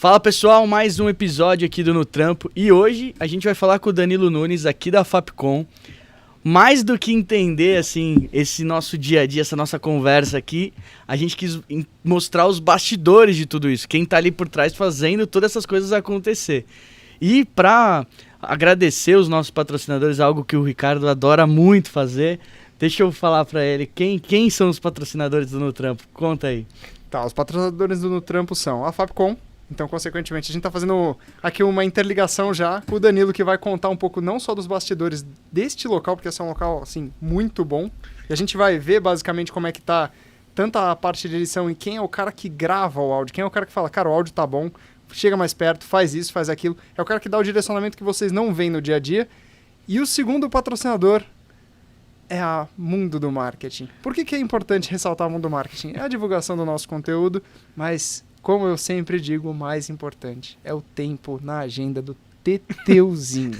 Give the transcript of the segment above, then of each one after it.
Fala pessoal, mais um episódio aqui do No Trampo e hoje a gente vai falar com o Danilo Nunes aqui da Fapcom. Mais do que entender assim esse nosso dia a dia, essa nossa conversa aqui, a gente quis mostrar os bastidores de tudo isso, quem tá ali por trás fazendo todas essas coisas acontecer. E para agradecer os nossos patrocinadores, algo que o Ricardo adora muito fazer, deixa eu falar para ele quem são os patrocinadores do No Trampo. Conta aí. Tá, os patrocinadores do No Trampo são a Fapcom. Então, consequentemente, a gente está fazendo aqui uma interligação já com o Danilo, que vai contar um pouco não só dos bastidores deste local, porque esse é um local, assim, muito bom. E a gente vai ver, basicamente, como é que tá tanto a parte de edição e quem é o cara que grava o áudio, quem é o cara que fala, cara, o áudio tá bom, chega mais perto, faz isso, faz aquilo. É o cara que dá o direcionamento que vocês não veem no dia a dia. E o segundo patrocinador é a Mundo do Marketing. Por que é importante ressaltar o Mundo do Marketing? É a divulgação do nosso conteúdo, mas... como eu sempre digo, o mais importante é o tempo na agenda do Teteuzinho.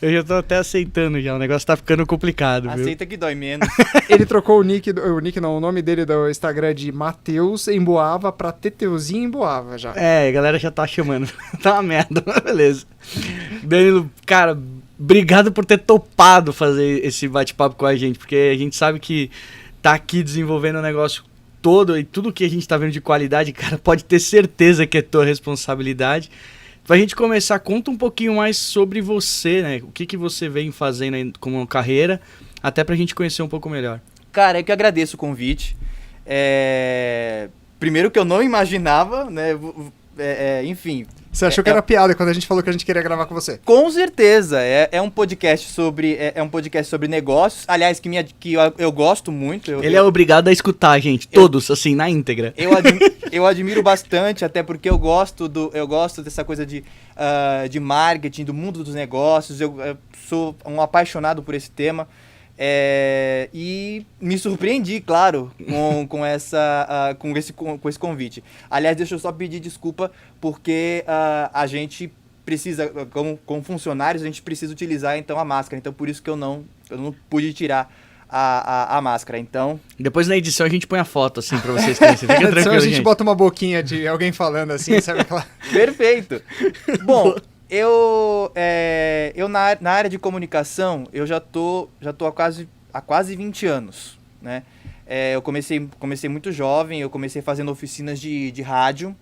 Eu já tô até aceitando já, o negócio tá ficando complicado, viu? Aceita que dói menos. Ele trocou o nome dele do Instagram de Matheus Emboava pra Teteuzinho Emboava já. É, a galera já tá chamando. Tá uma merda, mas beleza. Danilo, cara, obrigado por ter topado fazer esse bate-papo com a gente, porque a gente sabe que tá aqui desenvolvendo um negócio todo e tudo que a gente tá vendo de qualidade, cara, pode ter certeza que é tua responsabilidade. Pra gente começar, conta um pouquinho mais sobre você, né? O que você vem fazendo aí como carreira, até pra gente conhecer um pouco melhor. Cara, eu que agradeço o convite. Primeiro que eu não imaginava, né? Enfim. Você achou que era piada quando a gente falou que a gente queria gravar com você? Com certeza. É um podcast sobre negócios. Aliás, que eu gosto muito. Ele é obrigado a escutar, gente. Todos, assim, na íntegra. Eu admiro bastante, até porque eu gosto dessa coisa de marketing, do mundo dos negócios. Eu sou um apaixonado por esse tema. E me surpreendi, claro, com esse convite. Aliás, deixa eu só pedir desculpa, porque a gente precisa, como funcionários, a gente precisa utilizar então a máscara. Então, por isso que eu não pude tirar a máscara. Então, depois na edição a gente põe a foto, assim, pra vocês conhecerem. Fica na tranquilo, edição a gente bota uma boquinha de alguém falando assim, sabe aquela... Perfeito! Bom... Eu na área de comunicação, eu já tô há quase 20 anos, né? Eu comecei muito jovem, eu comecei fazendo oficinas de rádio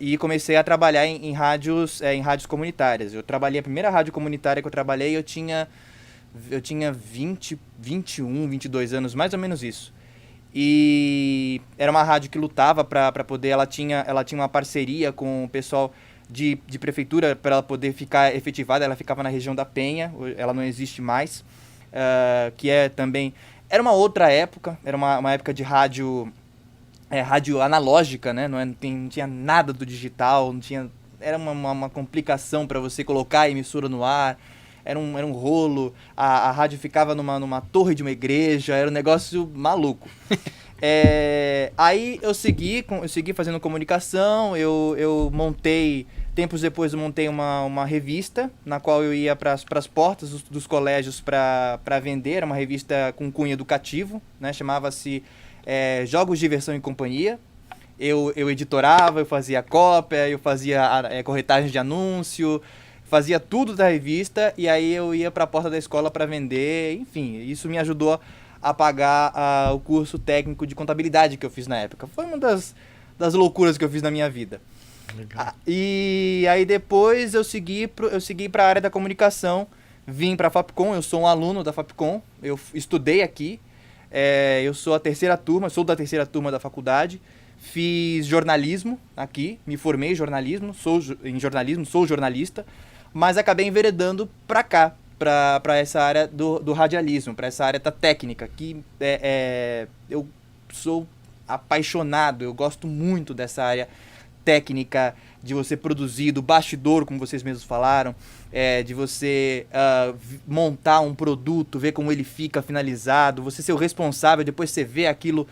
e comecei a trabalhar em rádios comunitárias. Eu trabalhei, a primeira rádio comunitária que eu trabalhei, eu tinha 20, 21, 22 anos, mais ou menos isso. E era uma rádio que lutava para poder, ela tinha uma parceria com o pessoal de prefeitura para ela poder ficar efetivada. Ela ficava na região da Penha, ela não existe mais, que também era uma outra época, era uma época de rádio analógica, né? Não tinha nada do digital, era uma complicação para você colocar a emissora no ar, era um rolo, a rádio ficava numa torre de uma igreja, era um negócio maluco. Aí eu segui fazendo comunicação, eu montei, tempos depois eu montei uma revista, na qual eu ia para as portas dos colégios para vender, era uma revista com cunho educativo, né? Chamava-se Jogos, Diversão e Companhia. Eu editorava, eu fazia cópia, eu fazia corretagem de anúncio, fazia tudo da revista, e aí eu ia para a porta da escola para vender, enfim, isso me ajudou a pagar o curso técnico de contabilidade que eu fiz na época. Foi uma das loucuras que eu fiz na minha vida. E aí depois eu segui para a área da comunicação, vim para a Fapcom, eu sou um aluno da Fapcom, eu estudei aqui, eu sou da terceira turma da faculdade, fiz jornalismo aqui, me formei em jornalismo, sou jornalista, mas acabei enveredando para cá, para essa área do radialismo, para essa área da técnica, que eu sou apaixonado, eu gosto muito dessa área técnica, de você produzir, do bastidor, como vocês mesmos falaram, de você montar um produto, ver como ele fica finalizado, você ser o responsável, depois você vê aquilo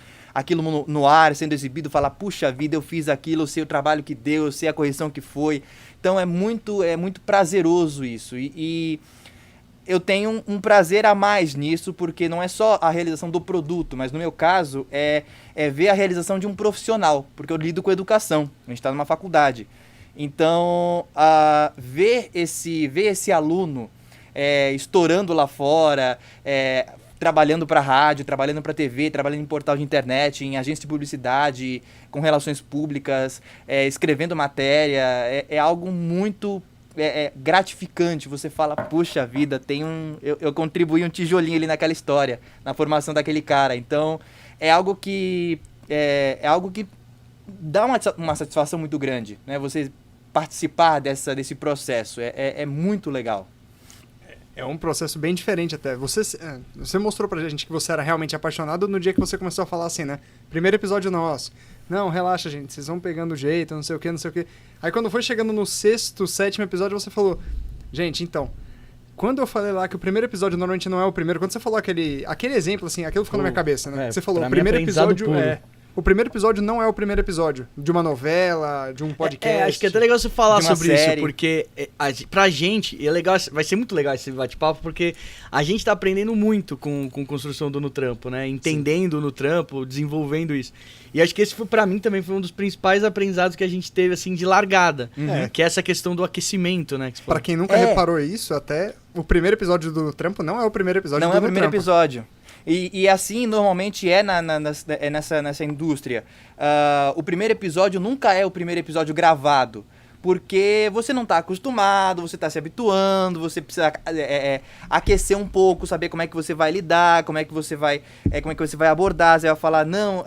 no ar, sendo exibido, falar, puxa vida, eu fiz aquilo, eu sei o trabalho que deu, eu sei a correção que foi. Então é muito prazeroso isso. E eu tenho um prazer a mais nisso, porque não é só a realização do produto, mas no meu caso é ver a realização de um profissional, porque eu lido com educação, a gente está numa faculdade. Então, ver esse aluno estourando lá fora, trabalhando para rádio, trabalhando para TV, trabalhando em portal de internet, em agência de publicidade, com relações públicas, escrevendo matéria, é algo muito gratificante. Você fala, puxa vida, eu contribuí um tijolinho ali naquela história, na formação daquele cara. Então, é algo que dá uma satisfação muito grande, né? Você participar desse processo, é muito legal. É um processo bem diferente até. Você mostrou pra gente que você era realmente apaixonado no dia que você começou a falar assim, né? Primeiro episódio nosso. Não, relaxa, gente, vocês vão pegando o jeito, não sei o que, não sei o que. Aí quando foi chegando no 6º, 7º episódio, você falou, gente, então, quando eu falei lá que o primeiro episódio normalmente não é o primeiro, quando você falou aquele exemplo, assim, aquilo ficou na minha cabeça, né? Você falou, o primeiro episódio o primeiro episódio não é o primeiro episódio de uma novela, de um podcast. Acho que é até legal você falar sobre série. isso, porque pra gente, é legal, vai ser muito legal esse bate-papo, porque a gente tá aprendendo muito com construção do No Trampo, né? Entendendo o No Trampo, desenvolvendo isso. E acho que esse pra mim também foi um dos principais aprendizados que a gente teve, assim, de largada. Que é essa questão do aquecimento, né? Que pra quem nunca reparou isso, até o primeiro episódio do No Trampo não é o primeiro episódio do No Trampo. Não é o primeiro episódio. E assim, normalmente nessa indústria. O primeiro episódio nunca é o primeiro episódio gravado. Porque você não está acostumado, você está se habituando, você precisa aquecer um pouco, saber como é que você vai lidar, como é que você vai abordar. Você vai falar, não,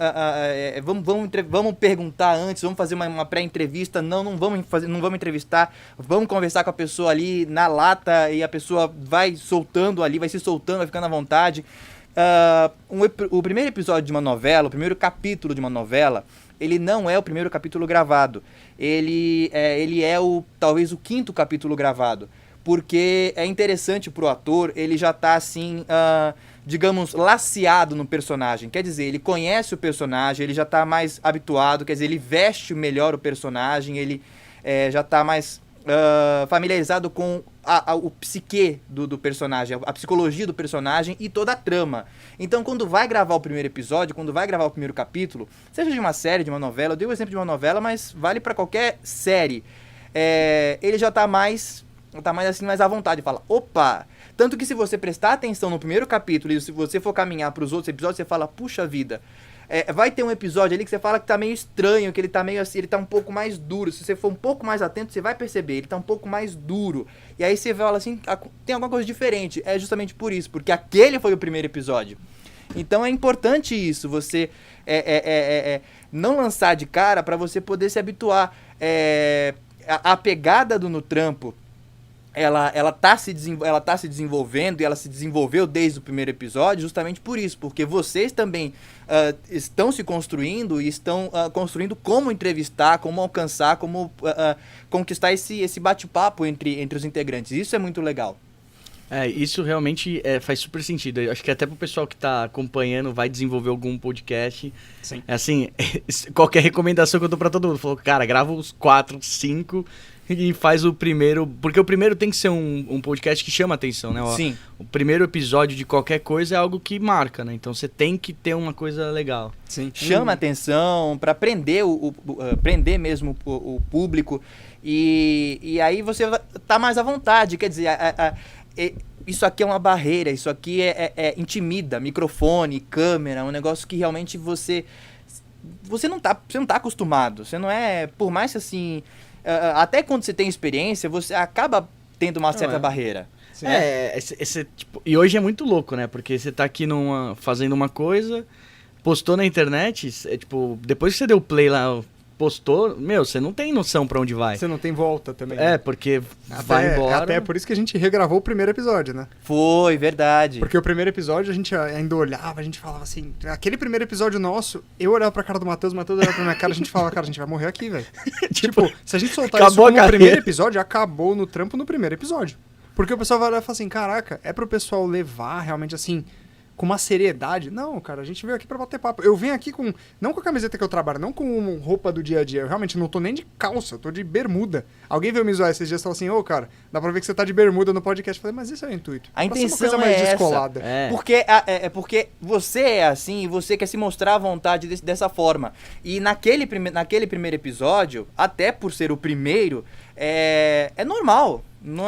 vamos perguntar antes, vamos fazer uma pré-entrevista, não vamos entrevistar, vamos conversar com a pessoa ali na lata e a pessoa vai soltando ali, vai se soltando, vai ficando à vontade. O primeiro episódio de uma novela, o primeiro capítulo de uma novela, ele não é o primeiro capítulo gravado. Ele é talvez o 5º capítulo gravado. Porque é interessante pro ator, ele já tá assim, digamos, laceado no personagem. Quer dizer, ele conhece o personagem, ele já tá mais habituado, quer dizer, ele veste melhor o personagem, ele já tá mais familiarizado com o psiquê do personagem, a psicologia do personagem e toda a trama. Então, quando vai gravar o primeiro episódio, quando vai gravar o primeiro capítulo, seja de uma série, de uma novela, eu dei o exemplo de uma novela, mas vale pra qualquer série, ele já tá mais assim, mais à vontade, fala, opa! Tanto que se você prestar atenção no primeiro capítulo e se você for caminhar pros outros episódios, você fala, puxa vida, vai ter um episódio ali que você fala que tá meio estranho, que ele tá meio assim, ele tá um pouco mais duro. Se você for um pouco mais atento, você vai perceber, ele tá um pouco mais duro. E aí você fala assim, tem alguma coisa diferente. É justamente por isso, porque aquele foi o primeiro episódio. Então é importante isso, você não lançar de cara pra você poder se habituar. A pegada do No Trampo, ela tá se desenvolvendo e ela se desenvolveu desde o primeiro episódio justamente por isso, porque vocês também estão se construindo e estão construindo como entrevistar, como alcançar, como conquistar esse bate-papo entre os integrantes. Isso é muito legal. Isso realmente faz super sentido. Eu acho que até pro pessoal que tá acompanhando, vai desenvolver algum podcast. Sim. Assim, qualquer recomendação que eu dou pra todo mundo. Falou, cara, grava os 4, 5 e faz o primeiro. Porque o primeiro tem que ser um podcast que chama atenção, né? Sim. O primeiro episódio de qualquer coisa é algo que marca, né? Então você tem que ter uma coisa legal. Sim. Chama atenção pra prender prender mesmo o público. E aí você tá mais à vontade. Quer dizer, isso aqui é uma barreira, isso aqui intimida, microfone, câmera, um negócio que realmente você não tá acostumado, você não por mais que assim, até quando você tem experiência, você acaba tendo uma certa barreira. Sim. Tipo, e hoje é muito louco, né, porque você tá aqui fazendo uma coisa, postou na internet, tipo, depois que você deu play lá, postou, você não tem noção pra onde vai. Você não tem volta também. Porque vai embora. Até por isso que a gente regravou o primeiro episódio, né? Foi, verdade. Porque o primeiro episódio a gente ainda olhava, a gente falava assim, aquele primeiro episódio nosso, eu olhava pra cara do Matheus olhava pra minha cara, a gente falava, cara, a gente vai morrer aqui, velho. Tipo, se a gente soltar isso no primeiro episódio, acabou No Trampo no primeiro episódio. Porque o pessoal vai olhar e falar assim, caraca, é pro pessoal levar realmente assim, com uma seriedade. Não, cara, a gente veio aqui pra bater papo. Eu venho aqui não com a camiseta que eu trabalho, não com roupa do dia a dia. Eu realmente não tô nem de calça, eu tô de bermuda. Alguém veio me zoar esses dias e falou assim, cara, dá pra ver que você tá de bermuda no podcast. Eu falei, mas esse é o intuito. A Pra ser uma intenção coisa mais é descolada. É. Porque você é assim e você quer se mostrar à vontade dessa forma. E naquele primeiro episódio, até por ser o primeiro, é normal.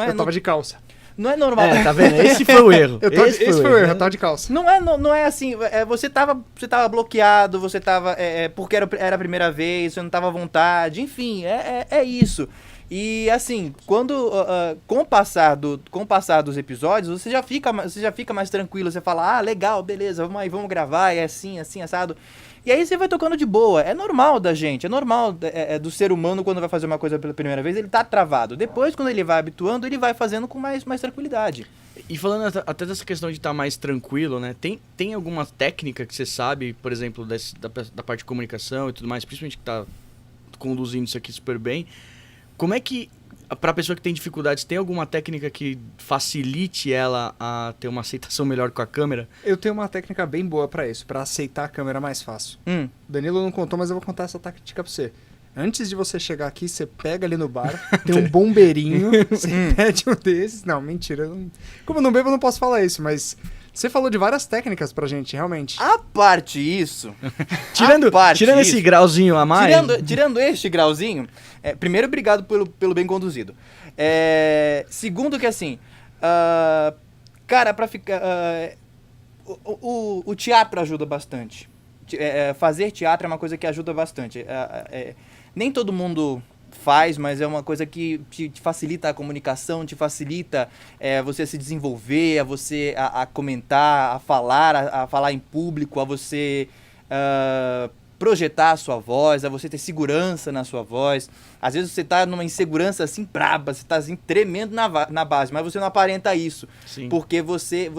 Eu tava de calça. Não é normal. Tá vendo? Esse foi o erro. Esse foi o erro, eu tava de calça. Não é assim, você tava bloqueado, você tava, porque era a primeira vez, você não tava à vontade, enfim, é isso. E assim, com o passar dos episódios, você já fica mais tranquilo, você fala, legal, beleza, vamos aí, vamos gravar, é assim, assado. E aí você vai tocando de boa, é normal da gente, é normal do ser humano quando vai fazer uma coisa pela primeira vez, ele tá travado. Depois, quando ele vai habituando, ele vai fazendo com mais tranquilidade. E falando até dessa questão de estar mais tranquilo, né? Tem alguma técnica que você sabe, por exemplo, da parte de comunicação e tudo mais, principalmente que tá conduzindo isso aqui super bem. Como é que, pra pessoa que tem dificuldades, tem alguma técnica que facilite ela a ter uma aceitação melhor com a câmera? Eu tenho uma técnica bem boa pra isso, pra aceitar a câmera mais fácil. Danilo não contou, mas eu vou contar essa tática pra você. Antes de você chegar aqui, você pega ali no bar, tem um bombeirinho, você pede um desses. Não, mentira. Como eu não bebo, eu não posso falar isso, mas você falou de várias técnicas pra gente, realmente. A parte isso... Tirando esse grauzinho a mais... Tirando este grauzinho, primeiro, obrigado pelo bem conduzido. Segundo que assim, cara, pra ficar... O teatro ajuda bastante. Fazer teatro é uma coisa que ajuda bastante. Nem todo mundo faz, mas é uma coisa que te facilita a comunicação, te facilita você se desenvolver, a comentar, a falar em público, a você projetar a sua voz, a você ter segurança na sua voz. Às vezes você tá numa insegurança assim braba, você tá assim tremendo na base, mas você não aparenta isso. Sim. Porque você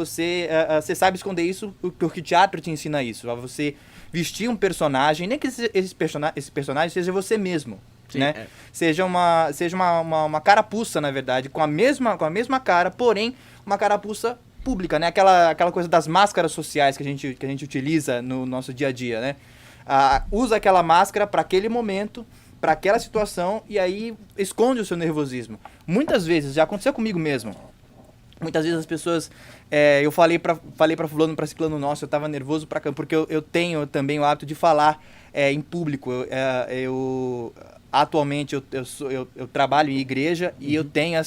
sabe esconder isso, porque o teatro te ensina isso. A você vestir um personagem, nem que esse personagem seja você mesmo. Sim, né? Seja uma carapuça, na verdade, com a mesma cara, porém uma carapuça pública, né? Aquela coisa das máscaras sociais que a gente utiliza no nosso dia a dia, né? Usa aquela máscara para aquele momento, para aquela situação, e aí esconde o seu nervosismo. Muitas vezes, já aconteceu comigo mesmo. Muitas vezes as pessoas... eu falei pra fulano, pra ciclano, nossa, eu tava nervoso porque eu tenho também o hábito de falar em público. Atualmente eu trabalho em igreja e eu tenho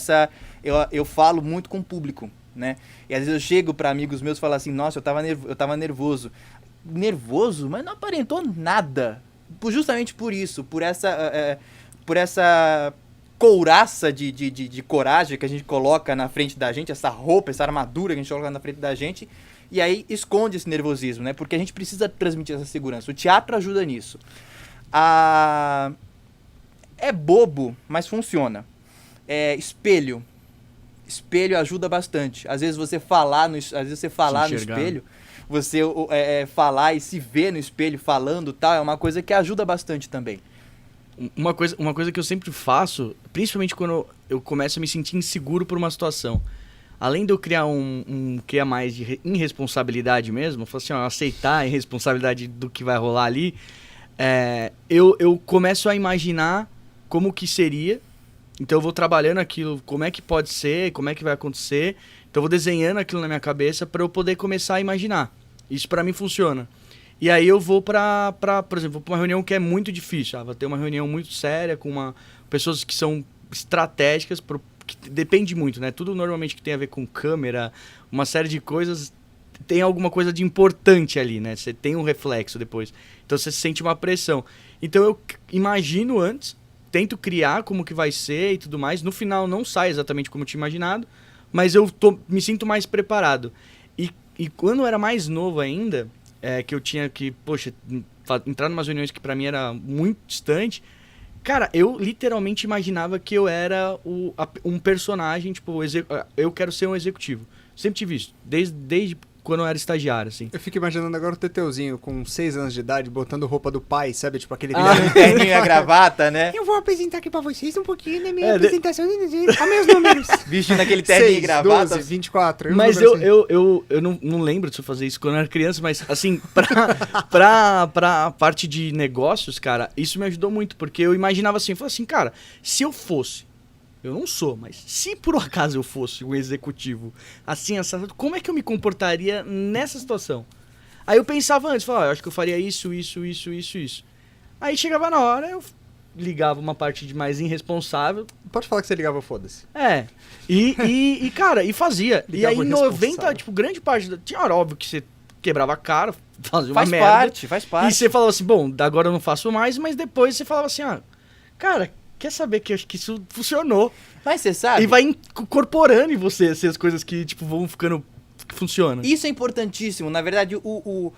eu falo muito com o público, né? E às vezes eu chego para amigos meus e falo assim, nossa, eu tava nervoso. Nervoso? Mas não aparentou nada. Justamente por isso, por essa couraça de coragem que a gente coloca na frente da gente, essa roupa, essa armadura que a gente coloca na frente da gente, e aí esconde esse nervosismo, né? Porque a gente precisa transmitir essa segurança. O teatro ajuda nisso. É bobo, mas funciona. Espelho. Espelho ajuda bastante. Às vezes você falar no espelho, você falar e se ver no espelho falando, tal, é uma coisa que ajuda bastante também. Uma coisa que eu sempre faço, principalmente quando eu começo a me sentir inseguro por uma situação, além de eu criar um que a mais de irresponsabilidade mesmo, eu falo assim, aceitar a irresponsabilidade do que vai rolar ali, eu começo a imaginar como que seria, então eu vou trabalhando aquilo, como é que pode ser, como é que vai acontecer, então eu vou desenhando aquilo na minha cabeça para eu poder começar a imaginar. Isso para mim funciona. E aí eu vou por exemplo, pra uma reunião que é muito difícil. Vai ter uma reunião muito séria com pessoas que são estratégicas, que depende muito, né? Tudo normalmente que tem a ver com câmera, uma série de coisas, tem alguma coisa de importante ali, né? Você tem um reflexo depois. Então você sente uma pressão. Então eu imagino antes, tento criar como que vai ser e tudo mais. No final não sai exatamente como eu tinha imaginado, mas eu me sinto mais preparado. E quando eu era mais novo ainda... que eu tinha que, poxa, entrar em umas reuniões que pra mim era muito distante. Cara, eu literalmente imaginava que eu era um personagem, tipo, eu quero ser um executivo. Sempre tive isso. Desde quando eu era estagiário, assim. Eu fico imaginando agora o Teteuzinho com 6 anos de idade, botando roupa do pai, sabe? Tipo aquele... Terninho e a gravata, né? Eu vou apresentar aqui pra vocês um pouquinho da minha É, apresentação. Olha meus números. Vestindo aquele terninho e 6, gravata. 12, 24. Mas número assim. eu não lembro de eu fazer isso quando eu era criança, mas assim, pra parte de negócios, cara, isso me ajudou muito, porque eu imaginava assim, eu falei assim, cara, se eu fosse, eu não sou, mas se por acaso eu fosse um executivo assim, como é que eu me comportaria nessa situação? Aí eu pensava antes, falava, eu acho que eu faria isso. Aí chegava na hora, eu ligava uma parte de mais irresponsável. Pode falar que você ligava, foda-se. É. Cara, e fazia. E Ligava aí o 90, responsável. tipo, grande parte tinha hora, óbvio que você quebrava a cara, fazia uma Faz merda. parte, faz E parte. você falava assim, bom, agora eu não faço mais, mas depois você falava assim, cara, quer saber que eu acho que isso funcionou. Mas você sabe... E vai incorporando em você assim, as coisas que, tipo, vão ficando... que funcionam. Isso é importantíssimo. Na verdade, o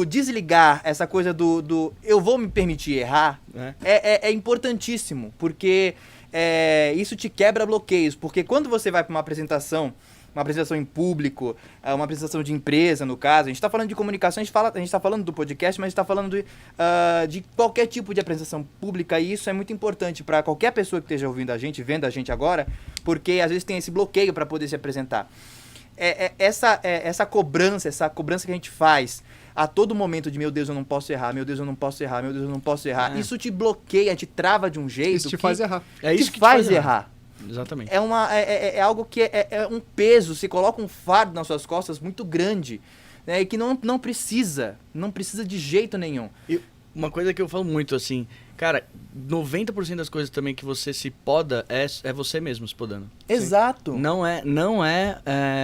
desligar essa coisa do eu vou me permitir errar é importantíssimo, porque isso te quebra bloqueios. Porque quando você vai para uma apresentação em público, uma apresentação de empresa, no caso, a gente está falando de comunicação, a gente está falando do podcast, mas a gente está falando de qualquer tipo de apresentação pública, e isso é muito importante para qualquer pessoa que esteja ouvindo a gente, vendo a gente agora, porque às vezes tem esse bloqueio para poder se apresentar. Essa cobrança que a gente faz a todo momento de meu Deus, eu não posso errar, meu Deus, eu não posso errar, meu Deus, eu não posso errar. Isso te bloqueia, te trava de um jeito Isso te faz errar. É isso que te faz errar. Exatamente. É algo que é um peso, se coloca um fardo nas suas costas muito grande, né, e que não precisa de jeito nenhum. E uma coisa que eu falo muito, assim, cara, 90% das coisas também que você se poda é você mesmo se podando. Exato. Não é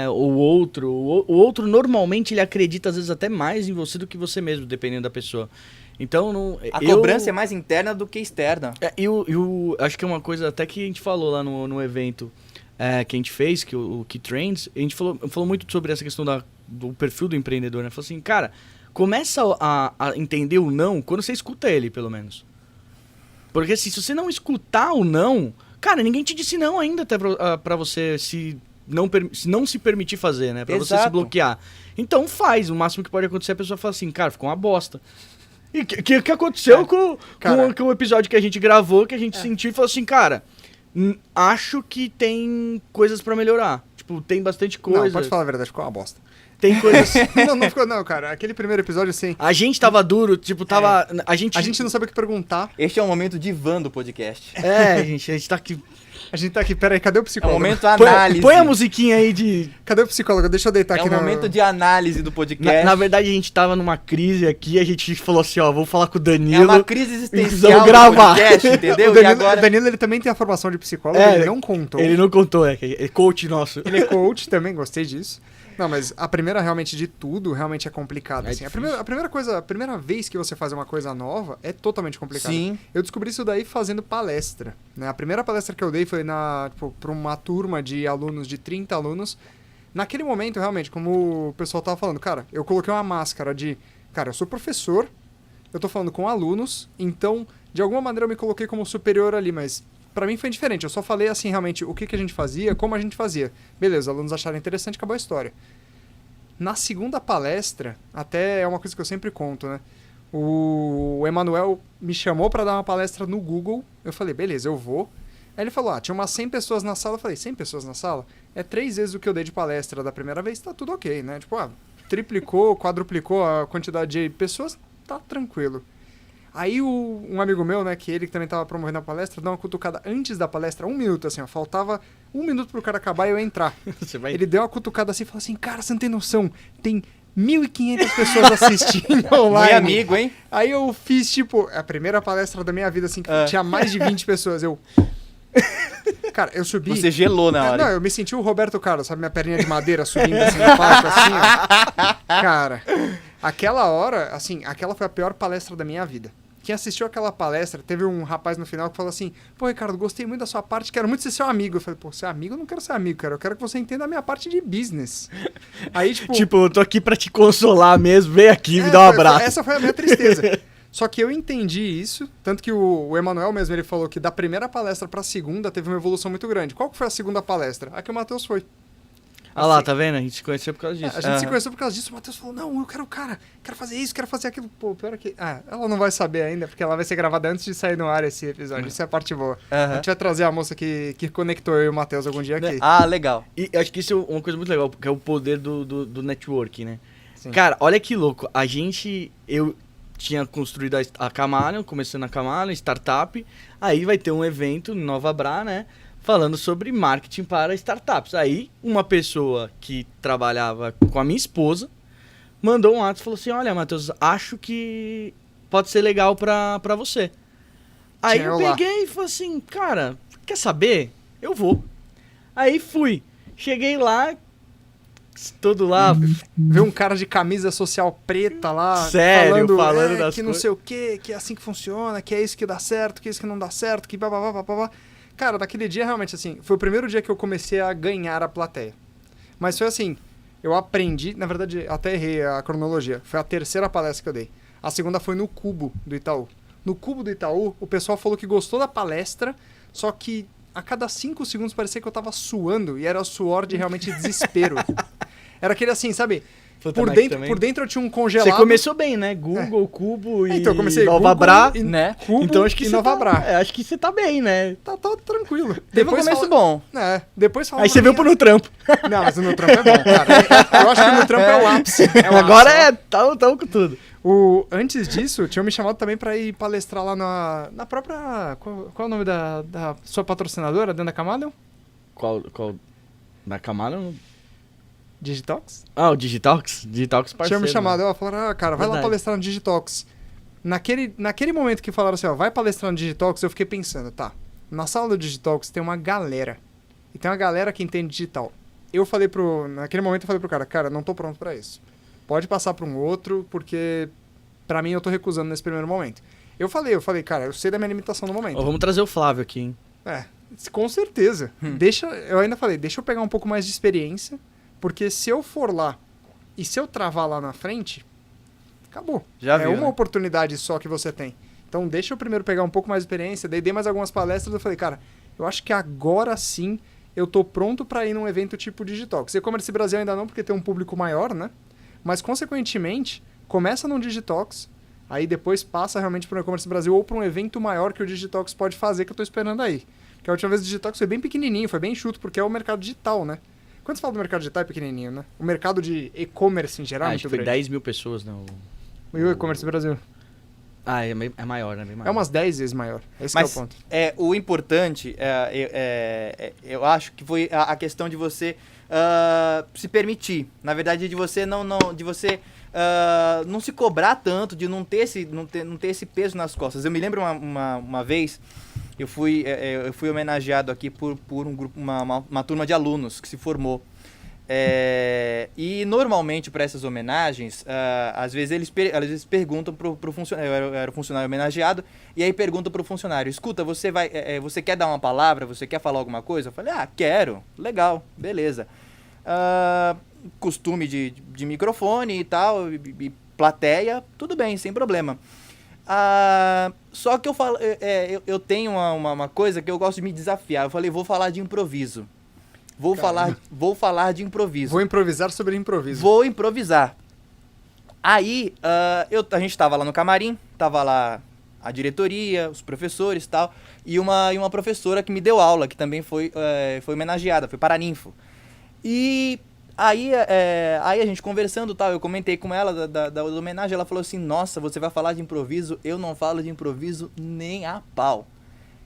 o outro. O outro normalmente ele acredita às vezes até mais em você do que você mesmo, dependendo da pessoa. Então, A cobrança é mais interna do que externa. Eu acho que é uma coisa até que a gente falou lá no evento que a gente fez, que o Key Trends, a gente falou muito sobre essa questão do perfil do empreendedor, né? Falou assim, cara, começa a entender o não quando você escuta ele, pelo menos. Porque assim, se você não escutar o não, cara, ninguém te disse não ainda até pra você se não se permitir fazer, né? Pra você se Exato. bloquear. Então faz, o máximo que pode acontecer é a pessoa falar assim, cara, ficou uma bosta. E o que aconteceu com o episódio que a gente gravou, que a gente sentiu e falou assim, cara, acho que tem coisas pra melhorar. Tipo, tem bastante coisa. Não, pode falar a verdade, ficou uma bosta. Tem coisas... não ficou não, cara. Aquele primeiro episódio, assim... A gente tava duro, tipo, tava... A gente não sabe o que perguntar. Este é o momento divã do podcast. a gente tá aqui... A gente tá aqui, peraí, cadê o É o psicólogo? momento análise. Põe a musiquinha aí de... Cadê o psicólogo? Deixa eu deitar É aqui o momento de análise do podcast. Na verdade, a gente tava numa crise aqui, a gente falou assim, ó, vamos falar com o Danilo. É uma crise existencial precisamos gravar. do podcast, entendeu? O Danilo, E agora... o Danilo, ele também tem a formação de psicólogo, ele não contou. Ele não contou, é coach nosso. Ele é coach também, gostei disso. Não, mas a primeira realmente de tudo realmente é complicada. Assim. A primeira vez que você faz uma coisa nova é totalmente complicada. Sim. Eu descobri isso daí fazendo palestra. Né? A primeira palestra que eu dei foi para uma turma de alunos, de 30 alunos. Naquele momento, realmente, como o pessoal tava falando, cara, eu coloquei uma máscara de, cara, eu sou professor, eu tô falando com alunos, então, de alguma maneira eu me coloquei como superior ali, mas pra mim foi diferente. Eu só falei assim, realmente, o que a gente fazia, como a gente fazia. Beleza, os alunos acharam interessante, acabou a história. Na segunda palestra, até é uma coisa que eu sempre conto, né? O Emanuel me chamou pra dar uma palestra no Google. Eu falei, beleza, eu vou. Aí ele falou, tinha umas 100 pessoas na sala. Eu falei, 100 pessoas na sala? É 3 vezes o que eu dei de palestra da primeira vez, tá tudo ok, né? Tipo, triplicou, quadruplicou a quantidade de pessoas, tá tranquilo. Aí um amigo meu, né, que também tava promovendo a palestra, deu uma cutucada antes da palestra, 1 minuto, assim, ó, faltava 1 minuto pro cara acabar e eu entrar. Ele deu uma cutucada assim e falou assim, cara, você não tem noção, tem 1.500 pessoas assistindo online. Meu amigo, hein? Aí eu fiz, tipo, a primeira palestra da minha vida, assim, que tinha mais de 20 pessoas, Cara, eu subi... Você gelou na hora. Não, eu me senti o Roberto Carlos, sabe? Minha perninha de madeira subindo assim no palco, assim, ó. Cara, aquela hora, assim, aquela foi a pior palestra da minha vida. Quem assistiu aquela palestra, teve um rapaz no final que falou assim, pô, Ricardo, gostei muito da sua parte, quero muito ser seu amigo. Eu falei, pô, ser amigo? Eu não quero ser amigo, cara. Eu quero que você entenda a minha parte de business. Aí, tipo... eu tô aqui pra te consolar mesmo, vem aqui, me dá um abraço. Essa foi a minha tristeza. Só que eu entendi isso, tanto que o Emanuel mesmo, ele falou que da primeira palestra pra segunda teve uma evolução muito grande. Qual que foi a segunda palestra? A que o Matheus foi. Ah lá, Assim, tá vendo? A gente se conheceu por causa disso. a gente se conheceu por causa disso, o Matheus falou, não, eu quero o cara, quero fazer isso, quero fazer aquilo. Pô, pior é que... ela não vai saber ainda, porque ela vai ser gravada antes de sair no ar esse episódio, isso é a parte boa. A gente vai trazer a moça que conectou eu e o Matheus algum dia aqui. Ah, legal. E eu acho que isso é uma coisa muito legal, porque é o poder do network, né? Sim. Cara, olha que louco. Eu tinha construído a Camaleon, começando a Camaleon, startup. Aí vai ter um evento em Nova Bra, né? Falando sobre marketing para startups. Aí uma pessoa que trabalhava com a minha esposa mandou um WhatsApp e falou assim, olha, Matheus, acho que pode ser legal pra você. Aí eu peguei e falei assim, cara, quer saber? Eu vou. Aí fui. Cheguei lá, todo lá. Vê um cara de camisa social preta lá, Sério, falando das que não sei o que é assim que funciona, que é isso que dá certo, que é isso que não dá certo, que babá. Cara, naquele dia realmente assim, foi o primeiro dia que eu comecei a ganhar a plateia. Mas foi assim, eu aprendi, na verdade até errei a cronologia, foi a terceira palestra que eu dei. A segunda foi no Cubo do Itaú. No Cubo do Itaú, o pessoal falou que gostou da palestra, só que a cada 5 segundos parecia que eu tava suando, e era suor de realmente desespero. Era aquele assim, sabe? Por dentro eu tinha um congelado. Você começou bem, né? Google, Cubo e então, eu comecei Nova Bra, né? Cubo então acho que e você Nova Bra. acho que você tá bem, né? Tá tranquilo. Teve um começo bom. Depois falava Aí você veio pro trampo. Não, mas o no trampo é bom, cara. Eu acho que o no trampo é o ápice. Agora tamo com tudo. Antes disso, tinham me chamado também pra ir palestrar lá na própria... Qual é o nome da sua patrocinadora dentro da Camaleon? Qual? Da Camaleon? Digitalks? Ah, o Digitalks? Digitalks parceiro. Tinham me chamado, falaram, cara, vai lá Verdade. palestrar no Digitalks. Naquele momento que falaram assim, vai palestrar no Digitalks, eu fiquei pensando, tá, na sala do Digitalks tem uma galera. E tem uma galera que entende digital. Naquele momento eu falei pro cara, não tô pronto pra isso. Pode passar pra um outro, porque pra mim eu tô recusando nesse primeiro momento. Eu falei, cara, eu sei da minha limitação no momento. Vamos trazer o Flávio aqui, hein? Com certeza. Eu ainda falei, deixa eu pegar um pouco mais de experiência, porque se eu for lá e se eu travar lá na frente, acabou. Já viu, uma né? oportunidade só que você tem. Então deixa eu primeiro pegar um pouco mais de experiência, daí dei mais algumas palestras, eu falei, cara, eu acho que agora sim eu tô pronto pra ir num evento tipo Digitalks. E-commerce Brasil ainda não, porque tem um público maior, né? Mas consequentemente, começa num Digitalks, aí depois passa realmente para o E-commerce Brasil ou para um evento maior que o Digitalks pode fazer, que eu tô esperando aí. Porque a última vez o Digitalks foi bem pequenininho, foi bem enxuto, porque é o mercado digital, né? Quando você fala do mercado digital é pequenininho, né? O mercado de e-commerce em geral é acho muito que foi grande. 10 mil pessoas, não. E o E-commerce Brasil? É maior, né? Bem maior. É umas 10 vezes maior. Esse Mas que é o ponto. o importante, eu acho que foi a questão de você se permitir. Na verdade, de você não se cobrar tanto, de não ter esse peso nas costas. Eu me lembro uma vez, eu fui homenageado aqui por um grupo, uma turma de alunos que se formou. E normalmente para essas homenagens, às vezes eles perguntam pro funcionário, eu era o funcionário homenageado, e aí perguntam pro funcionário, escuta, você quer dar uma palavra, você quer falar alguma coisa? Eu falei, quero, legal, beleza. Costume de microfone e tal, e plateia, tudo bem, sem problema. Só que eu tenho uma coisa que eu gosto de me desafiar. Eu falei, vou falar de improviso. Vou falar de improviso. Vou improvisar sobre improviso. Vou improvisar. Aí, a gente tava lá no camarim, tava lá a diretoria, os professores e tal, e uma professora que me deu aula, que também foi homenageada, foi paraninfo. E aí a gente conversando e tal, eu comentei com ela da homenagem, ela falou assim, nossa, você vai falar de improviso? Eu não falo de improviso nem a pau.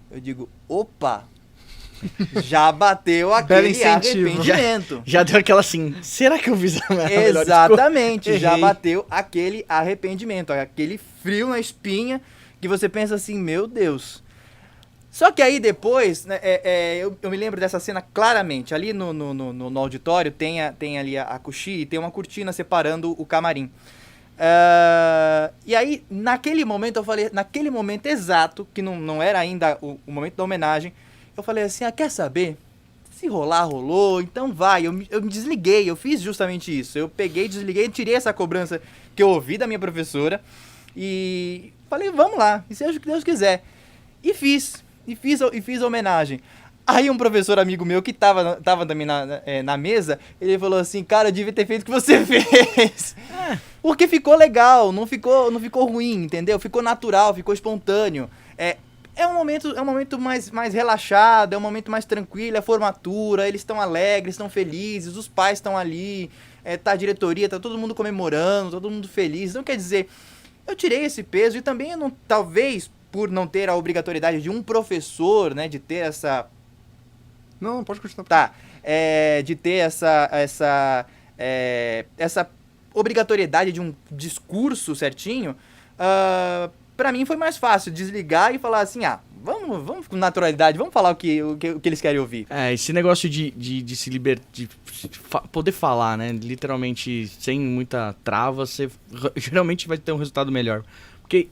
Eu digo, opa, já bateu aquele arrependimento. Já deu aquela assim, será que eu fiz a melhor Exatamente, já Errei. bateu aquele arrependimento, aquele frio na espinha, que você pensa assim, meu Deus. Só que aí depois, né, eu me lembro dessa cena claramente. Ali no auditório tem ali a coxia e tem uma cortina separando o camarim. E aí, naquele momento, eu falei, naquele momento exato, que não era ainda o momento da homenagem, eu falei assim, quer saber? Se rolar, rolou, então vai. Eu me desliguei, eu fiz justamente isso. Eu peguei, desliguei, tirei essa cobrança que eu ouvi da minha professora e falei, vamos lá, e seja o que Deus quiser. E fiz a homenagem. Aí um professor amigo meu que tava também na mesa, ele falou assim, cara, eu devia ter feito o que você fez. Porque ficou legal, não ficou ruim, entendeu? Ficou natural, ficou espontâneo. É um momento mais relaxado, é um momento mais tranquilo, é formatura, eles estão alegres, estão felizes, os pais estão ali, tá a diretoria, tá todo mundo comemorando, todo mundo feliz. Então, quer dizer, eu tirei esse peso e também eu não, talvez, por não ter a obrigatoriedade de um professor, né, de ter essa... Não, pode continuar. Tá, de ter essa obrigatoriedade de um discurso certinho, pra mim foi mais fácil desligar e falar assim, vamos com naturalidade, vamos falar o que eles querem ouvir. Esse negócio de se libertar, poder falar, né, literalmente sem muita trava, você geralmente vai ter um resultado melhor. Porque,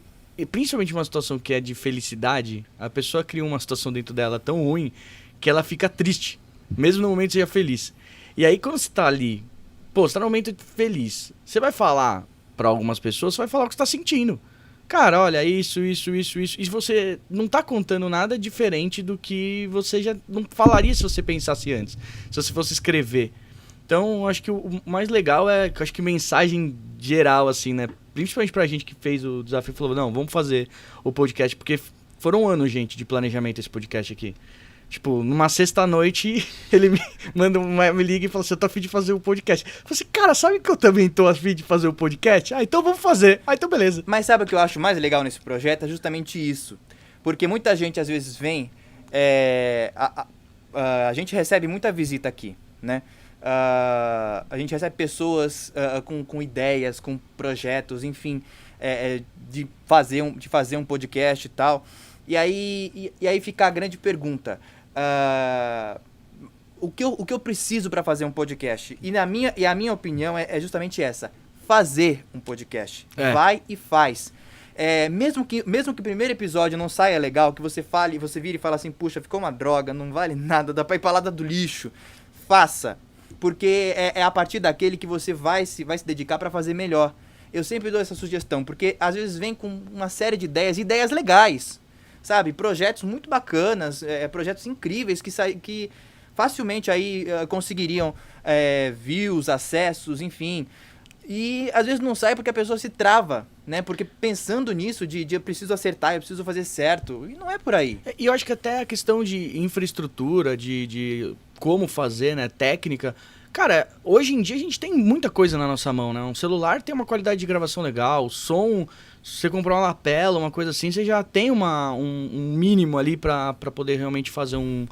principalmente uma situação que é de felicidade, a pessoa cria uma situação dentro dela tão ruim que ela fica triste, mesmo no momento seja feliz. E aí quando você tá ali, você tá num momento feliz, você vai falar pra algumas pessoas, você vai falar o que você tá sentindo. Cara, olha, isso, e você não tá contando nada diferente do que você já não falaria se você pensasse antes, se você fosse escrever. Então, acho que o mais legal acho que mensagem geral, assim, né? Principalmente pra gente que fez o desafio, falou, não, vamos fazer o podcast, porque foram anos, gente, de planejamento esse podcast aqui. Tipo, numa sexta-noite, ele me liga e fala assim, eu tô a fim de fazer o podcast. Eu falei assim, cara, sabe que eu também tô a fim de fazer o podcast? Então vamos fazer. Então beleza. Mas sabe o que eu acho mais legal nesse projeto? É justamente isso. Porque muita gente às vezes vem... a gente recebe muita visita aqui, né? A gente recebe pessoas com ideias, com projetos, enfim, de fazer um podcast e tal. E aí fica a grande pergunta. O que eu preciso para fazer um podcast? E a minha opinião é justamente essa. Fazer um podcast. Vai e faz. Mesmo que o primeiro episódio não saia legal, que você vira e fala assim, puxa, ficou uma droga, não vale nada, dá pra ir pra lado do lixo. Faça. Porque é a partir daquele que você vai se dedicar para fazer melhor. Eu sempre dou essa sugestão, porque às vezes vem com uma série de ideias legais. Sabe, projetos muito bacanas, projetos incríveis que facilmente aí conseguiriam views, acessos, enfim. E às vezes não sai porque a pessoa se trava, né? Porque pensando nisso de eu preciso acertar, eu preciso fazer certo, e não é por aí. E eu acho que até a questão de infraestrutura, de como fazer, né, técnica... Cara, hoje em dia a gente tem muita coisa na nossa mão, né? Um celular tem uma qualidade de gravação legal, som, se você comprar uma lapela, uma coisa assim, você já tem um mínimo ali pra poder realmente fazer um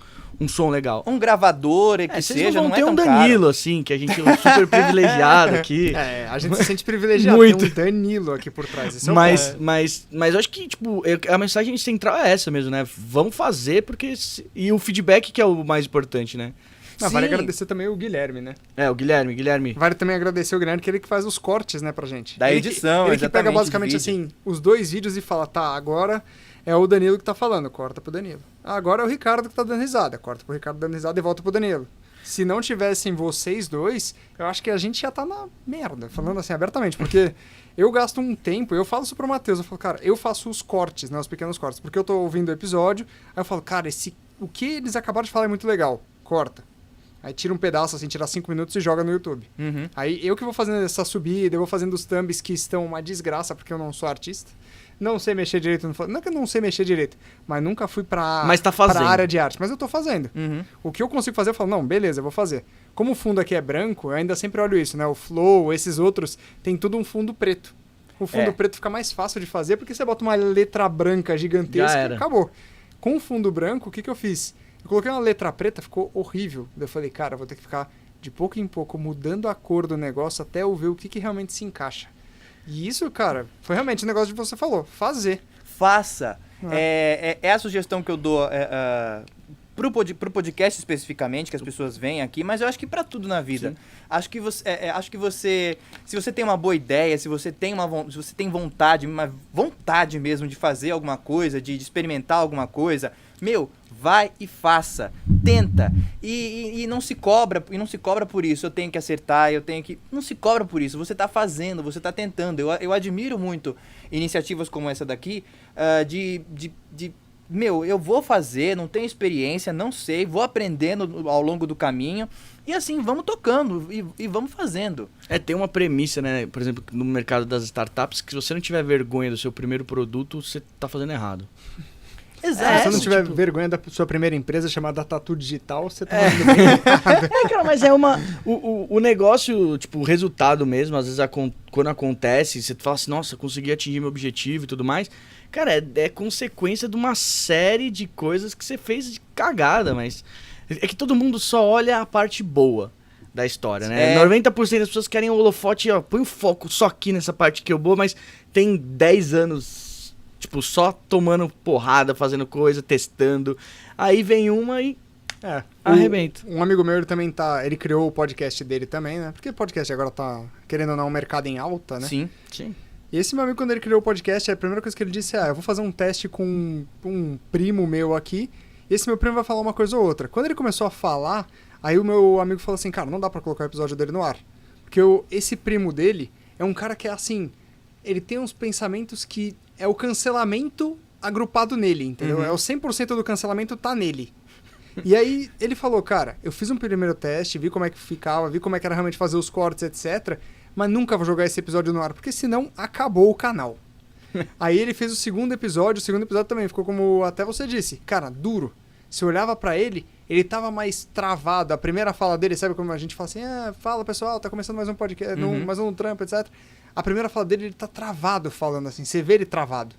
som legal. Um gravador, que seja, não é tão caro. Vocês vão ter um Danilo, assim, que a gente é super privilegiado aqui. A gente se sente privilegiado, muito. Tem um Danilo aqui por trás. Isso mas eu acho que, tipo, a mensagem central é essa mesmo, né? Vamos fazer, porque... E o feedback que é o mais importante, né? Vale agradecer também o Guilherme, né? O Guilherme. Vale também agradecer o Guilherme, que ele que faz os cortes, né, pra gente. Da edição, ele que pega basicamente assim, os dois vídeos e fala, tá, agora é o Danilo que tá falando, corta pro Danilo. Agora é o Ricardo que tá dando risada, corta pro Ricardo dando risada e volta pro Danilo. Se não tivessem vocês dois, eu acho que a gente já tá na merda, falando assim abertamente, porque eu gasto um tempo, eu falo isso pro Matheus, eu falo, cara, eu faço os cortes, né, os pequenos cortes, porque eu tô ouvindo o episódio, aí eu falo, cara, o que eles acabaram de falar é muito legal, corta. Aí tira um pedaço, assim, tira 5 minutos e joga no YouTube. Uhum. Aí eu que vou fazendo essa subida, eu vou fazendo os thumbs que estão uma desgraça, porque eu não sou artista. Não sei mexer direito. Não é que eu não sei mexer direito, mas nunca fui pra área de arte. Mas eu tô fazendo. Uhum. O que eu consigo fazer, eu falo, não, beleza, eu vou fazer. Como o fundo aqui é branco, eu ainda sempre olho isso, né? O Flow, esses outros, tem tudo um fundo preto. O fundo preto fica mais fácil de fazer, porque você bota uma letra branca gigantesca e acabou. Com o fundo branco, o que eu fiz? Eu coloquei uma letra preta, ficou horrível. Daí eu falei, cara, vou ter que ficar de pouco em pouco mudando a cor do negócio até eu ver o que realmente se encaixa. E isso, cara, foi realmente o negócio que você falou, fazer. Faça. É a sugestão que eu dou pro podcast especificamente, que as pessoas vêm aqui, mas eu acho que pra tudo na vida. Acho que você, se você tem uma boa ideia, se você tem vontade mesmo de fazer alguma coisa, de experimentar alguma coisa, vai e faça, tenta, e não se cobra por isso, eu tenho que acertar, não se cobra por isso, você tá fazendo, você tá tentando. Eu admiro muito iniciativas como essa daqui, de eu vou fazer, não tenho experiência, não sei, vou aprendendo ao longo do caminho. E assim, vamos tocando e vamos fazendo. Tem uma premissa, né? Por exemplo, no mercado das startups, que se você não tiver vergonha do seu primeiro produto, você tá fazendo errado. Exato. Se você não tiver vergonha da sua primeira empresa chamada Tatu Digital, você tá fazendo bem errado. Cara, mas o negócio, tipo, o resultado mesmo, às vezes quando acontece, você fala assim, nossa, consegui atingir meu objetivo e tudo mais. Cara, é consequência de uma série de coisas que você fez de cagada, mas é que todo mundo só olha a parte boa da história, né? 90% das pessoas querem o holofote, ó, põe o foco só aqui nessa parte que é boa, mas tem 10 anos... Tipo, só tomando porrada, fazendo coisa, testando. Aí vem uma e arrebenta. Um amigo meu, ele também ele criou o podcast dele também, né? Porque o podcast agora tá, querendo ou não, um mercado em alta, né? Sim. E esse meu amigo, quando ele criou o podcast, a primeira coisa que ele disse eu vou fazer um teste com um primo meu aqui, e esse meu primo vai falar uma coisa ou outra. Quando ele começou a falar, aí o meu amigo falou assim, cara, não dá pra colocar o episódio dele no ar. Porque esse primo dele é um cara que é assim, ele tem uns pensamentos que é o cancelamento agrupado nele, entendeu? É o 100% do cancelamento tá nele. E aí ele falou, cara, eu fiz um primeiro teste, vi como é que ficava, vi como é que era realmente fazer os cortes, etc. Mas nunca vou jogar esse episódio no ar, porque senão acabou o canal. Aí ele fez o segundo episódio também ficou como até você disse, cara, duro. Se eu olhava pra ele tava mais travado. A primeira fala dele, sabe como a gente fala assim, fala pessoal, tá começando mais um podcast, mais um trampo, etc. A primeira fala dele, ele tá travado falando assim, você vê ele travado.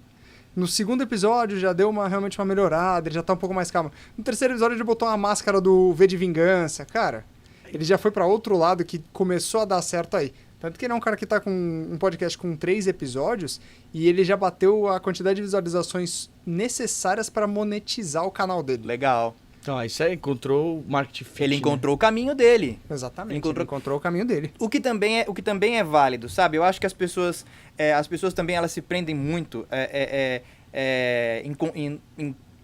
No segundo episódio já deu realmente uma melhorada, ele já tá um pouco mais calmo. No terceiro episódio ele botou uma máscara do V de Vingança. Cara, ele já foi pra outro lado que começou a dar certo aí. Tanto que ele é um cara que tá com um podcast com 3 episódios e ele já bateu a quantidade de visualizações necessárias para monetizar o canal dele. Legal. Então, isso aí encontrou o marketing fit, Ele encontrou o caminho dele. Exatamente, ele encontrou o caminho dele. O que também é válido, sabe? Eu acho que as pessoas também elas se prendem muito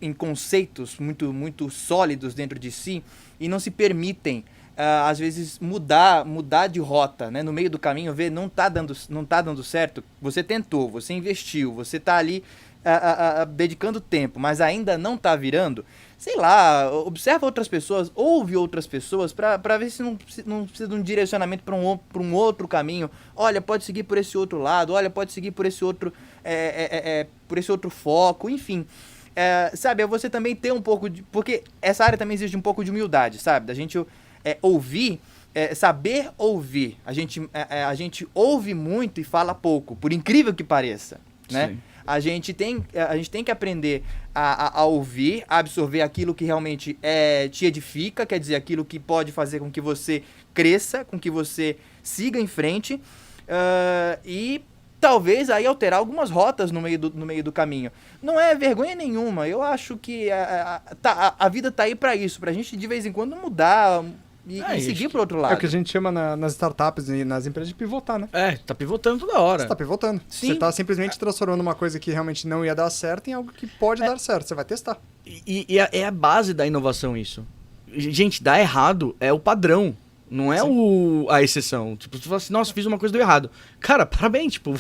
em conceitos muito, muito sólidos dentro de si e não se permitem, às vezes, mudar de rota, né? No meio do caminho, ver não tá dando certo, você tentou, você investiu, você tá ali dedicando tempo, mas ainda não tá virando. Sei lá, observa outras pessoas, ouve outras pessoas pra ver se não precisa de um direcionamento pra um outro caminho. Olha, pode seguir por esse outro lado, olha, pode seguir por esse outro foco, enfim. Sabe, você também ter um pouco de... Porque essa área também exige um pouco de humildade, sabe? Da gente ouvir, saber ouvir. A gente ouve muito e fala pouco, por incrível que pareça, né? Sim. A gente tem que aprender a ouvir, a absorver aquilo que realmente te edifica, quer dizer, aquilo que pode fazer com que você cresça, com que você siga em frente, e talvez aí alterar algumas rotas no meio do caminho. Não é vergonha nenhuma, eu acho que a vida tá aí para isso, pra gente de vez em quando mudar e seguir pro outro lado. É o que a gente chama nas startups e nas empresas de pivotar, né? Tá pivotando toda hora. Você tá pivotando. Sim. Você tá simplesmente transformando uma coisa que realmente não ia dar certo em algo que pode dar certo. Você vai testar. E é a base da inovação isso. Gente, dar errado é o padrão. Não é a exceção. Tipo, você fala assim, nossa, fiz uma coisa deu errado. Cara, parabéns, tipo,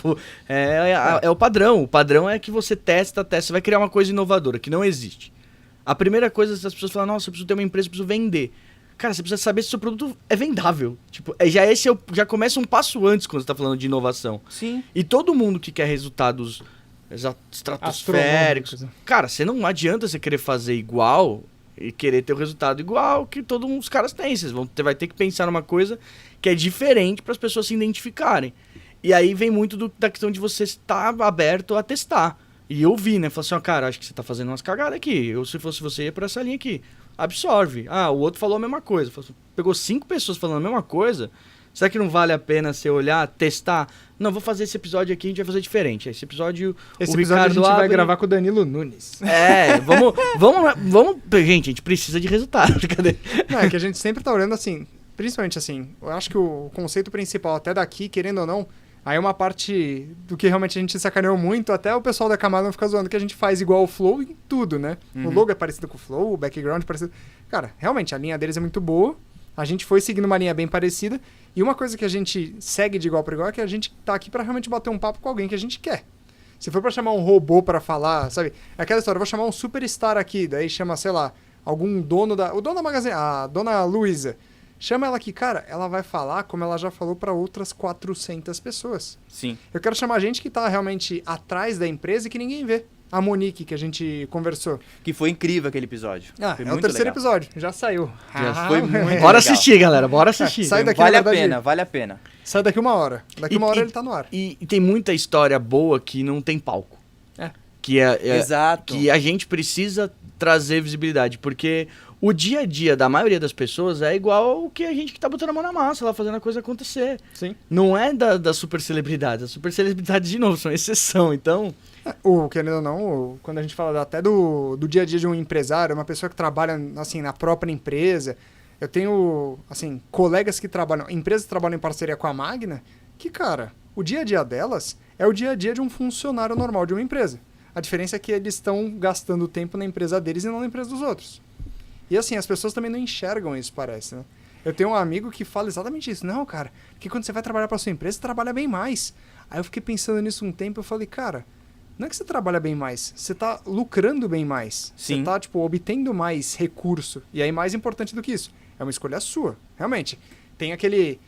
é o padrão. O padrão é que você testa, você vai criar uma coisa inovadora, que não existe. A primeira coisa, as pessoas falam, nossa, eu preciso ter uma empresa, eu preciso vender. Cara, você precisa saber se o seu produto é vendável. Tipo, já começa um passo antes quando você tá falando de inovação. Sim. E todo mundo que quer resultados estratosféricos... Cara, não adianta você querer fazer igual e querer ter o resultado igual que todos os caras têm. Você vai ter que pensar numa coisa que é diferente para as pessoas se identificarem. E aí vem muito da questão de você estar aberto a testar. E eu vi, né? Falei assim, cara, acho que você tá fazendo umas cagadas aqui. Eu, se fosse você, ia por essa linha aqui. Absorve. O outro falou a mesma coisa. Pegou 5 pessoas falando a mesma coisa. Será que não vale a pena você olhar, testar? Não, vou fazer esse episódio aqui, a gente vai fazer diferente. Esse episódio a gente vai gravar com o Danilo Nunes. Vamos... Gente, a gente precisa de resultado. Cadê? Não, é que a gente sempre tá olhando assim, principalmente assim, eu acho que o conceito principal, até daqui, querendo ou não, aí uma parte do que realmente a gente sacaneou muito, até o pessoal da camada não fica zoando, que a gente faz igual o Flow em tudo, né? O logo é parecido com o Flow, o background é parecido. Cara, realmente, a linha deles é muito boa, a gente foi seguindo uma linha bem parecida, e uma coisa que a gente segue de igual para igual é que a gente tá aqui para realmente bater um papo com alguém que a gente quer. Se for pra chamar um robô pra falar, sabe? É aquela história, eu vou chamar um superstar aqui, daí chama, sei lá, algum dono o dono da Magazine, a dona Luísa. Chama ela aqui, cara, ela vai falar como ela já falou pra outras 400 pessoas. Sim. Eu quero chamar gente que tá realmente atrás da empresa e que ninguém vê. A Monique, que a gente conversou. Que foi incrível aquele episódio. Foi É o muito terceiro legal. episódio, já saiu. Foi muito Bora legal. assistir, galera, bora assistir. Sai daqui, Vale na a verdade, pena, vale a pena. Sai daqui 1 hora. Daqui 1 hora ele tá no ar. E tem muita história boa que não tem palco. É. Que Exato. que a gente precisa trazer visibilidade, porque o dia a dia da maioria das pessoas é igual o que a gente que tá botando a mão na massa, lá fazendo a coisa acontecer. Sim. Não é da super celebridade. As super celebridades, de novo, são exceção. Então, Querendo ou não, quando a gente fala até do dia a dia de um empresário, uma pessoa que trabalha assim na própria empresa, eu tenho assim colegas que trabalham, empresas que trabalham em parceria com a Magna, que cara, o dia a dia delas é o dia a dia de um funcionário normal de uma empresa. A diferença é que eles estão gastando tempo na empresa deles e não na empresa dos outros. E assim, as pessoas também não enxergam isso, parece, né? Eu tenho um amigo que fala exatamente isso. Não, cara, porque quando você vai trabalhar para sua empresa, você trabalha bem mais. Aí eu fiquei pensando nisso um tempo e eu falei, cara, não é que você trabalha bem mais, você tá lucrando bem mais. Sim. Você tá, tipo, obtendo mais recurso. E aí, mais importante do que isso, é uma escolha sua. Realmente, tem aquele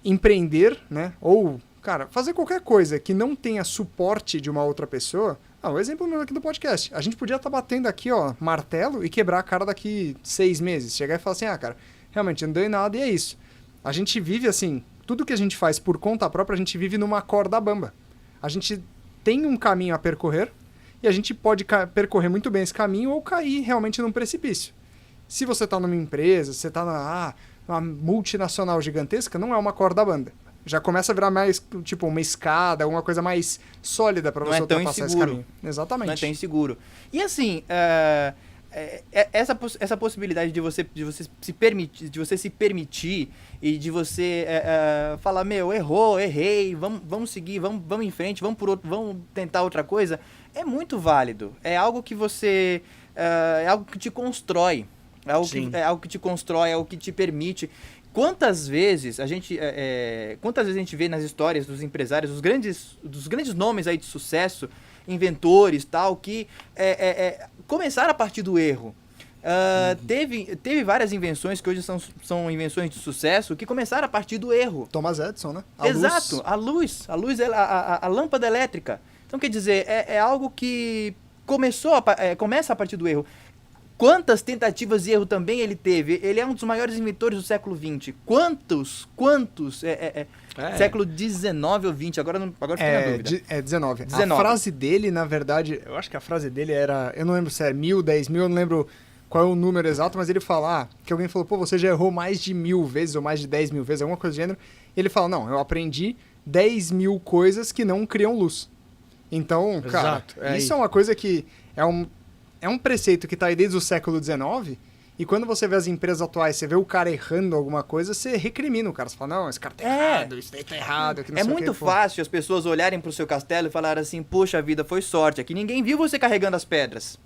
empreender, né? Ou, cara, fazer qualquer coisa que não tenha suporte de uma outra pessoa. O exemplo mesmo aqui do podcast. A gente podia estar batendo aqui, ó, martelo e quebrar a cara daqui 6 meses. Chegar e falar assim, cara, realmente não deu em nada e é isso. A gente vive assim, tudo que a gente faz por conta própria, a gente vive numa corda bamba. A gente tem um caminho a percorrer e a gente pode percorrer muito bem esse caminho ou cair realmente num precipício. Se você está numa empresa, você está numa multinacional gigantesca, não é uma corda bamba. Já começa a virar mais, tipo, uma escada, alguma coisa mais sólida para você ultrapassar esse caminho. Exatamente. Não é tão inseguro. E assim, essa possibilidade de você se permitir e de você falar, errei, vamos seguir, vamos em frente, vamos tentar outra coisa, é muito válido. É algo que você... é algo que te constrói. É algo que te constrói, é algo que te permite... Quantas vezes a gente vê nas histórias dos empresários, dos grandes nomes aí de sucesso, inventores tal, que começaram a partir do erro. Teve várias invenções que hoje são invenções de sucesso que começaram a partir do erro. Thomas Edison, né? Exato, a luz, a lâmpada elétrica. Então, quer dizer, é algo que começa a partir do erro. Quantas tentativas de erro também ele teve? Ele é um dos maiores inventores do século XX. Quantos? Século XIX ou XX? Agora fiquei na dúvida. 19. 19. A frase dele, na verdade, eu acho que a frase dele era... Eu não lembro se é 1000, 10 mil, eu não lembro qual é o número exato, mas ele fala que alguém falou, você já errou mais de 1000 vezes ou mais de 10 mil vezes, alguma coisa do gênero. E ele fala, não, eu aprendi 10 mil coisas que não criam luz. Então, cara, isso é uma coisa que é um preceito que está aí desde o século XIX, e quando você vê as empresas atuais, você vê o cara errando alguma coisa, você recrimina o cara. Você fala, não, esse cara tá errado, isso daí tá errado. Que não é sei muito o que, fácil as pessoas olharem pro seu castelo e falarem assim, poxa vida, foi sorte. Aqui ninguém viu você carregando as pedras.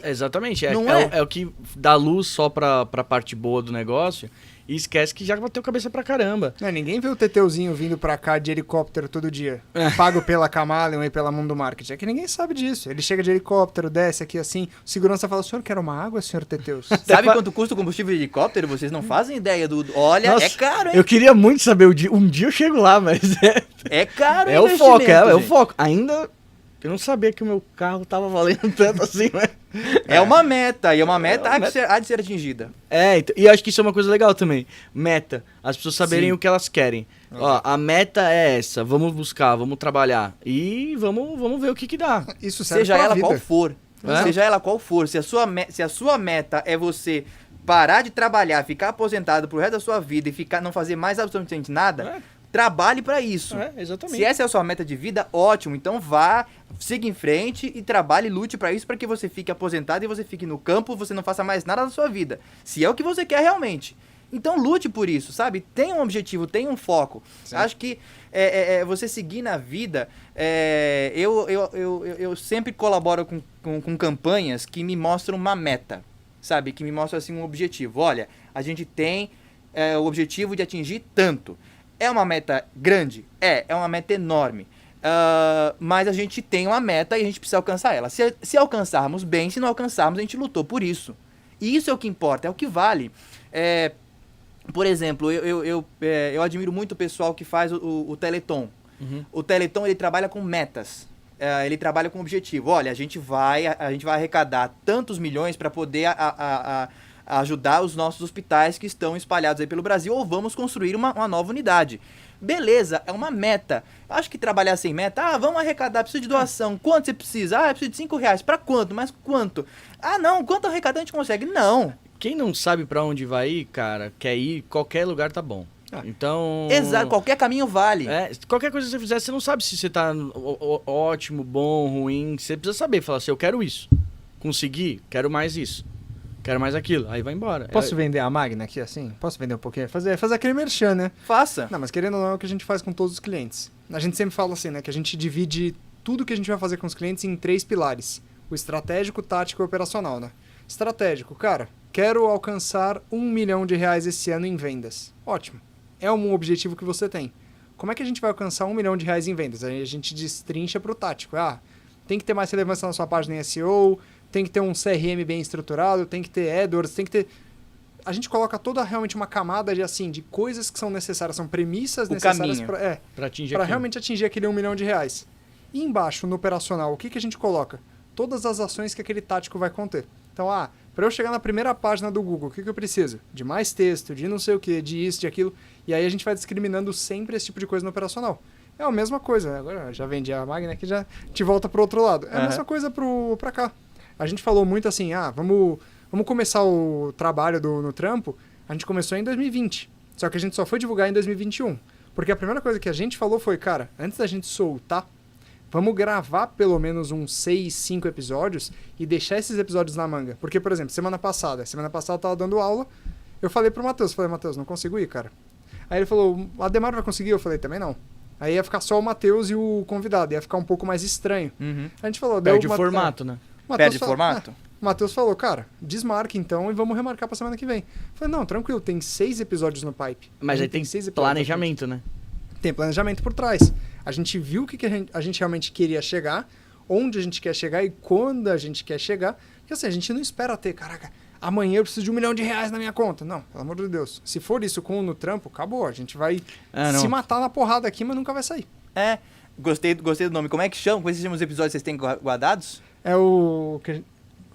Exatamente. Não é o que dá luz só pra parte boa do negócio e esquece que já bateu cabeça pra caramba. Ninguém vê o Teteuzinho vindo pra cá de helicóptero todo dia, pago pela Camaleon e pela Mundo Market. É que ninguém sabe disso. Ele chega de helicóptero, desce aqui assim, o segurança fala, senhor quer uma água, senhor Teteus? Sabe quanto custa o combustível de helicóptero? Vocês não fazem ideia do... Olha, Nossa, é caro, hein? Eu queria muito saber, um dia eu chego lá, mas é caro o foco, gente. o foco. Ainda... Eu não sabia que o meu carro tava valendo tanto assim, né? É uma meta, e é uma meta há de ser atingida. E eu acho que isso é uma coisa legal também. Meta. As pessoas saberem Sim. o que elas querem. Ó, a meta é essa, vamos buscar, vamos trabalhar. E vamos ver o que dá. Isso serve Seja pra ela vida. qual for. Seja ela qual for. Se a sua meta é você parar de trabalhar, ficar aposentado pro resto da sua vida e não fazer mais absolutamente nada... Trabalhe para isso. Exatamente. Se essa é a sua meta de vida, ótimo. Então vá, siga em frente e trabalhe e lute para isso, para que você fique aposentado e você fique no campo, você não faça mais nada da sua vida. Se é o que você quer realmente. Então lute por isso, sabe? Tenha um objetivo, tenha um foco. Sim. Acho que você seguir na vida... eu sempre colaboro com campanhas que me mostram uma meta, sabe? Que me mostram assim, um objetivo. Olha, a gente tem o objetivo de atingir tanto. É uma meta grande? É uma meta enorme. Mas a gente tem uma meta e a gente precisa alcançar ela. Se alcançarmos bem, se não alcançarmos, a gente lutou por isso. E isso é o que importa, é o que vale. Por exemplo, eu admiro muito o pessoal que faz o Teleton. Uhum. O Teleton, ele trabalha com metas. Ele trabalha com objetivo. Olha, a gente vai arrecadar tantos milhões para poder ajudar os nossos hospitais que estão espalhados aí pelo Brasil, ou vamos construir uma nova unidade. Beleza, é uma meta. Acho que trabalhar sem meta, vamos arrecadar, preciso de doação. Quanto você precisa? Eu preciso de R$5. Pra quanto? Mas quanto? Não, quanto arrecadar a gente consegue? Não. Quem não sabe pra onde vai ir, cara, quer ir, qualquer lugar tá bom. Então... Exato, qualquer caminho vale. Qualquer coisa que você fizer, você não sabe se você tá ótimo, bom, ruim. Você precisa saber, falar assim, eu quero isso. Consegui, quero mais isso. Quero mais aquilo. Aí vai embora. Posso vender a Magna aqui assim? Posso vender um pouquinho? Fazer aquele merchan, né? Faça. Não, mas querendo ou não é o que a gente faz com todos os clientes. A gente sempre fala assim, né? Que a gente divide tudo que a gente vai fazer com os clientes em 3 pilares. O estratégico, tático e operacional, né? Estratégico, cara, quero alcançar R$1 milhão esse ano em vendas. Ótimo. É um objetivo que você tem. Como é que a gente vai alcançar R$1 milhão em vendas? Aí a gente destrincha pro tático. Tem que ter mais relevância na sua página em SEO, tem que ter um CRM bem estruturado, tem que ter AdWords, tem que ter... A gente coloca toda realmente uma camada de coisas que são necessárias, são premissas necessárias para realmente atingir aquele R$1 milhão. E embaixo, no operacional, o que a gente coloca? Todas as ações que aquele tático vai conter. Então, para eu chegar na primeira página do Google, o que eu preciso? De mais texto, de não sei o que, de isso, de aquilo. E aí a gente vai discriminando sempre esse tipo de coisa no operacional. É a mesma coisa. Agora eu já vendi a Magna aqui, já te volta pro outro lado. É a mesma coisa pra cá. A gente falou muito assim, vamos começar o trabalho no trampo. A gente começou em 2020. Só que a gente só foi divulgar em 2021. Porque a primeira coisa que a gente falou foi, cara, antes da gente soltar, vamos gravar pelo menos uns 6, 5 episódios e deixar esses episódios na manga. Porque, por exemplo, semana passada eu tava dando aula, eu falei pro Matheus, Matheus, não consigo ir, cara. Aí ele falou, o Ademar vai conseguir? Eu falei, também não. Aí ia ficar só o Matheus e o convidado, ia ficar um pouco mais estranho. Uhum. A gente falou... Perde o formato, né? Perde o formato? O Matheus falou, cara, desmarca então e vamos remarcar pra semana que vem. Eu falei, não, tranquilo, tem 6 episódios no pipe. Mas aí tem 6 planejamento, né? Tem planejamento por trás. A gente viu o que a gente realmente queria chegar, onde a gente quer chegar e quando a gente quer chegar. Porque assim, a gente não espera ter, caraca, amanhã eu preciso de R$1 milhão na minha conta. Não, pelo amor de Deus. Se for isso no trampo, acabou. A gente vai se matar na porrada aqui, mas nunca vai sair. Gostei do nome. Como é que chama? Quais são os episódios que vocês têm guardados? É o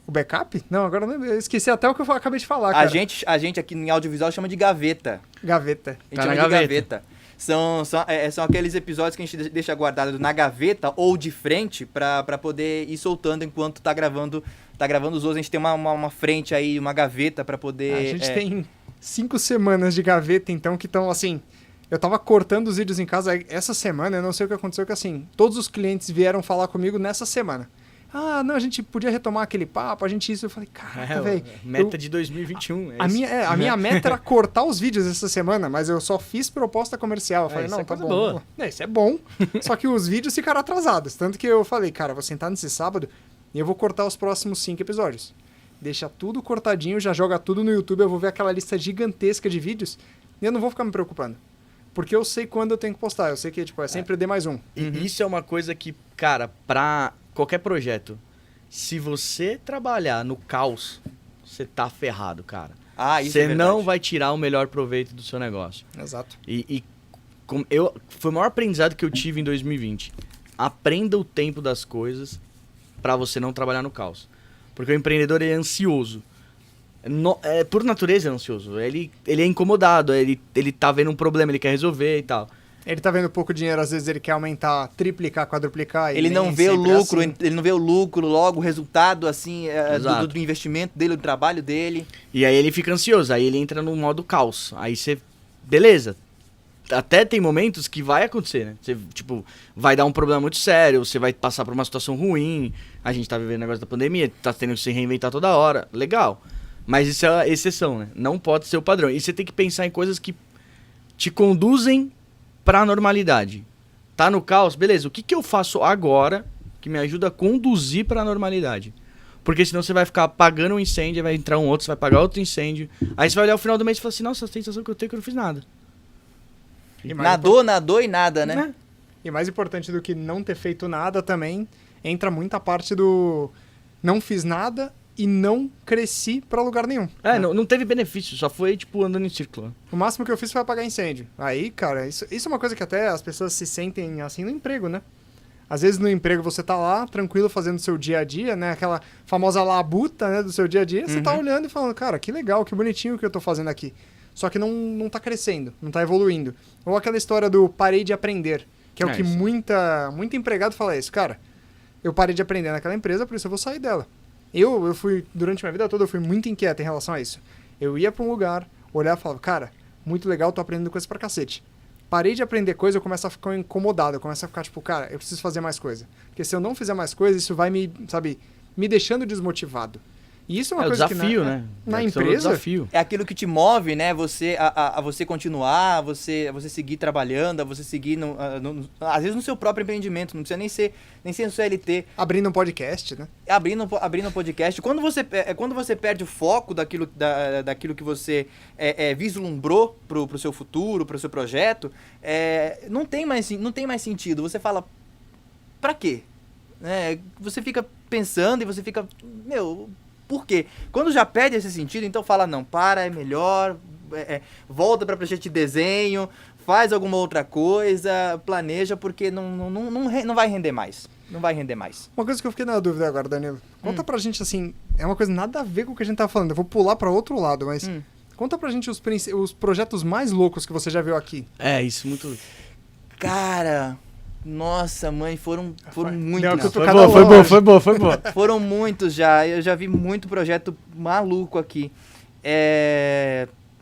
backup? Não, agora eu esqueci até o que eu acabei de falar, cara. A gente aqui em audiovisual chama de gaveta. Gaveta. A gente chama de gaveta. São aqueles episódios que a gente deixa guardado na gaveta ou de frente pra poder ir soltando enquanto tá gravando os outros. A gente tem uma frente aí, uma gaveta pra poder... A gente tem 5 semanas de gaveta, então, que estão assim... Eu tava cortando os vídeos em casa essa semana, eu não sei o que aconteceu, que assim, todos os clientes vieram falar comigo nessa semana. Não, a gente podia retomar aquele papo, a gente isso. Eu falei, caraca, velho. Meta de 2021. A minha meta era cortar os vídeos essa semana, mas eu só fiz proposta comercial. Eu falei, não, tá bom. Boa. Isso é bom. Só que os vídeos ficaram atrasados. Tanto que eu falei, cara, vou sentar nesse sábado e eu vou cortar os próximos 5 episódios. Deixa tudo cortadinho, já joga tudo no YouTube, eu vou ver aquela lista gigantesca de vídeos e eu não vou ficar me preocupando. Porque eu sei quando eu tenho que postar. Eu sei que é sempre D+1. E isso é uma coisa que, cara, pra qualquer projeto, se você trabalhar no caos, você tá ferrado, cara. Isso você não vai tirar o melhor proveito do seu negócio. Exato. Foi o maior aprendizado que eu tive em 2020. Aprenda o tempo das coisas pra você não trabalhar no caos. Porque o empreendedor é ansioso. Por natureza é ansioso. Ele é incomodado, ele tá vendo um problema, ele quer resolver e tal. Ele tá vendo pouco dinheiro, às vezes ele quer aumentar, triplicar, quadruplicar. Ele não vê o lucro, ele não vê o lucro, logo o resultado assim do investimento dele, do trabalho dele. E aí ele fica ansioso, aí ele entra no modo caos. Aí você, beleza. Até tem momentos que vai acontecer, né? Você, vai dar um problema muito sério, você vai passar por uma situação ruim. A gente tá vivendo o negócio da pandemia, tá tendo que se reinventar toda hora. Legal. Mas isso é a exceção, né? Não pode ser o padrão. E você tem que pensar em coisas que te conduzem pra normalidade. Tá no caos? Beleza. O que eu faço agora que me ajuda a conduzir pra normalidade? Porque senão você vai ficar apagando um incêndio, vai entrar um outro, você vai apagar outro incêndio. Aí você vai olhar o final do mês e fala assim, nossa, a sensação que eu tenho é que eu não fiz nada. Nadou e nada, né? E mais importante do que não ter feito nada também, entra muita parte do não fiz nada e não cresci pra lugar nenhum. Não teve benefício, só foi, tipo, andando em círculo. O máximo que eu fiz foi apagar incêndio. Aí, cara, isso é uma coisa que até as pessoas se sentem assim no emprego, né? Às vezes no emprego você tá lá, tranquilo, fazendo seu dia a dia, né? Aquela famosa labuta, né, do seu dia a dia. Você tá olhando e falando, cara, que legal, que bonitinho o que eu tô fazendo aqui. Só que não tá crescendo, não tá evoluindo. Ou aquela história do parei de aprender, que é o que isso. muito empregado fala isso. Cara, eu parei de aprender naquela empresa, por isso eu vou sair dela. Eu fui, durante minha vida toda, eu fui muito inquieto em relação a isso. Eu ia pra um lugar, olhava e falava, cara, muito legal, tô aprendendo coisa pra cacete. Parei de aprender coisa, eu começo a ficar incomodado, eu começo a ficar tipo, cara, eu preciso fazer mais coisa. Porque se eu não fizer mais coisa, isso vai me deixando desmotivado. E isso é uma coisa desafio, que né? na É empresa, desafio. É aquilo que te move, né? A você continuar, a você seguir trabalhando, a você seguir, às vezes no seu próprio empreendimento, não precisa nem ser no CLT. abrindo um podcast, né? Abrindo um podcast. Quando você perde o foco daquilo que você vislumbrou pro seu futuro, pro seu projeto, não tem mais sentido. Você fala, pra quê? Você fica pensando e você fica, por quê? Quando já perde esse sentido, então fala, não, é melhor, volta para projeto de desenho, faz alguma outra coisa, planeja, porque não vai render mais. Não vai render mais. Uma coisa que eu fiquei na dúvida agora, Danilo. Conta pra gente, assim, é uma coisa nada a ver com o que a gente tava falando. Eu vou pular pra outro lado, mas conta pra gente os projetos mais loucos que você já viu aqui. Isso, muito... Cara... Nossa, mãe, foram muitos. Foi bom. Foram muitos já. Eu já vi muito projeto maluco aqui.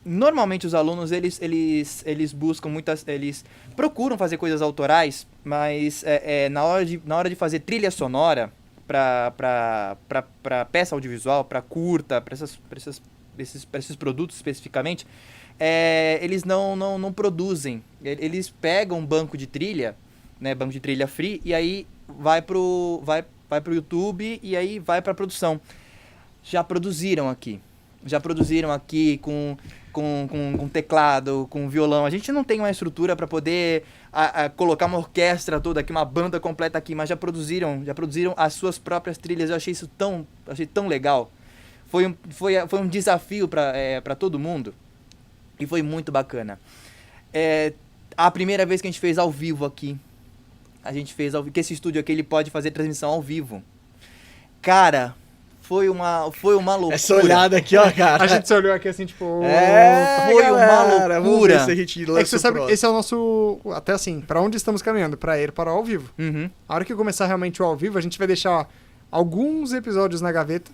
Normalmente os alunos, eles buscam eles procuram fazer coisas autorais, mas na hora de fazer trilha sonora para peça audiovisual, para curta, para esses produtos especificamente, eles não produzem. Eles pegam um banco de trilha, né, banco de trilha free, e aí vai pro YouTube e aí vai pra produção. Já produziram aqui com teclado, com violão. A gente não tem uma estrutura para poder colocar uma orquestra toda aqui, uma banda completa aqui, mas já produziram as suas próprias trilhas. Eu achei isso tão legal. Foi um desafio para todo mundo e foi muito bacana. A primeira vez que a gente fez ao vivo aqui, que esse estúdio aqui ele pode fazer transmissão ao vivo. Cara, foi uma loucura. Essa olhada aqui, ó, cara. A gente se olhou aqui assim, tipo... foi galera, uma loucura. Vamos ver se a gente lança que você sabe, esse é o nosso... Até assim, pra onde estamos caminhando? Pra ir para o ao vivo. Uhum. A hora que começar realmente o ao vivo, a gente vai deixar alguns episódios na gaveta.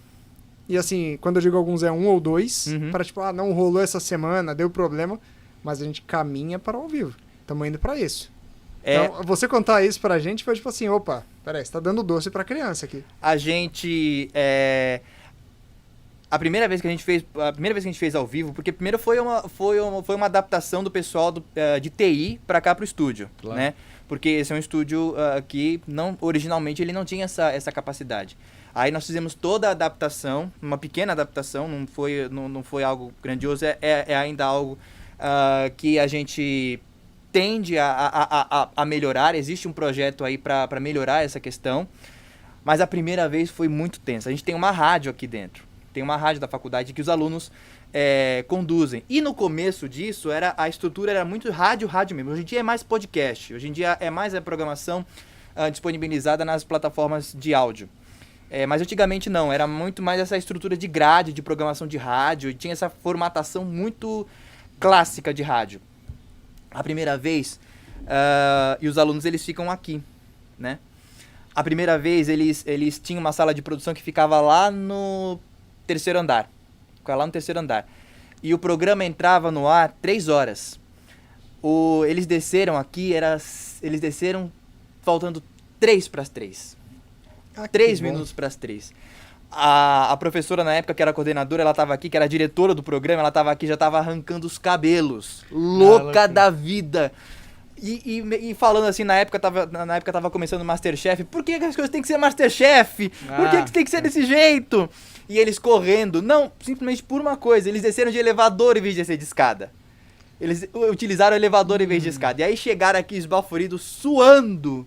E assim, quando eu digo alguns, é 1 ou 2. Para tipo, não rolou essa semana, deu problema. Mas a gente caminha para o ao vivo. Estamos indo pra isso. Então, você contar isso pra gente foi tipo assim, opa, peraí, você tá dando doce pra criança aqui. A gente... A primeira vez que a gente fez ao vivo, porque primeiro foi uma adaptação do pessoal de TI pra cá pro estúdio, claro, né? Porque esse é um estúdio que originalmente ele não tinha essa capacidade. Aí nós fizemos toda a adaptação, uma pequena adaptação, não foi algo grandioso, é ainda algo que a gente tende a melhorar. Existe um projeto aí para melhorar essa questão, mas a primeira vez foi muito tensa. A gente tem uma rádio aqui dentro, tem uma rádio da faculdade que os alunos conduzem. E no começo disso, a estrutura era muito rádio mesmo. Hoje em dia é mais podcast, hoje em dia é mais a programação disponibilizada nas plataformas de áudio. Mas antigamente não, era muito mais essa estrutura de grade, de programação de rádio, e tinha essa formatação muito clássica de rádio. A primeira vez, e os alunos eles ficam aqui, né? A primeira vez eles tinham uma sala de produção que ficava lá no terceiro andar. E o programa entrava no ar 3 horas. Eles desceram aqui, eles desceram faltando 3 para as 3. 3 minutos para as 3. A professora na época, que era coordenadora, ela estava aqui, que era a diretora do programa, ela estava aqui, já estava arrancando os cabelos. Louca da vida. E falando assim, na época tava começando o Masterchef. Por que as coisas têm que ser Masterchef? Por que tem que ser desse jeito? E eles correndo. Não, simplesmente por uma coisa. Eles desceram de elevador em vez de descer de escada. Eles utilizaram o elevador em vez de escada. E aí chegaram aqui esbaforidos, suando,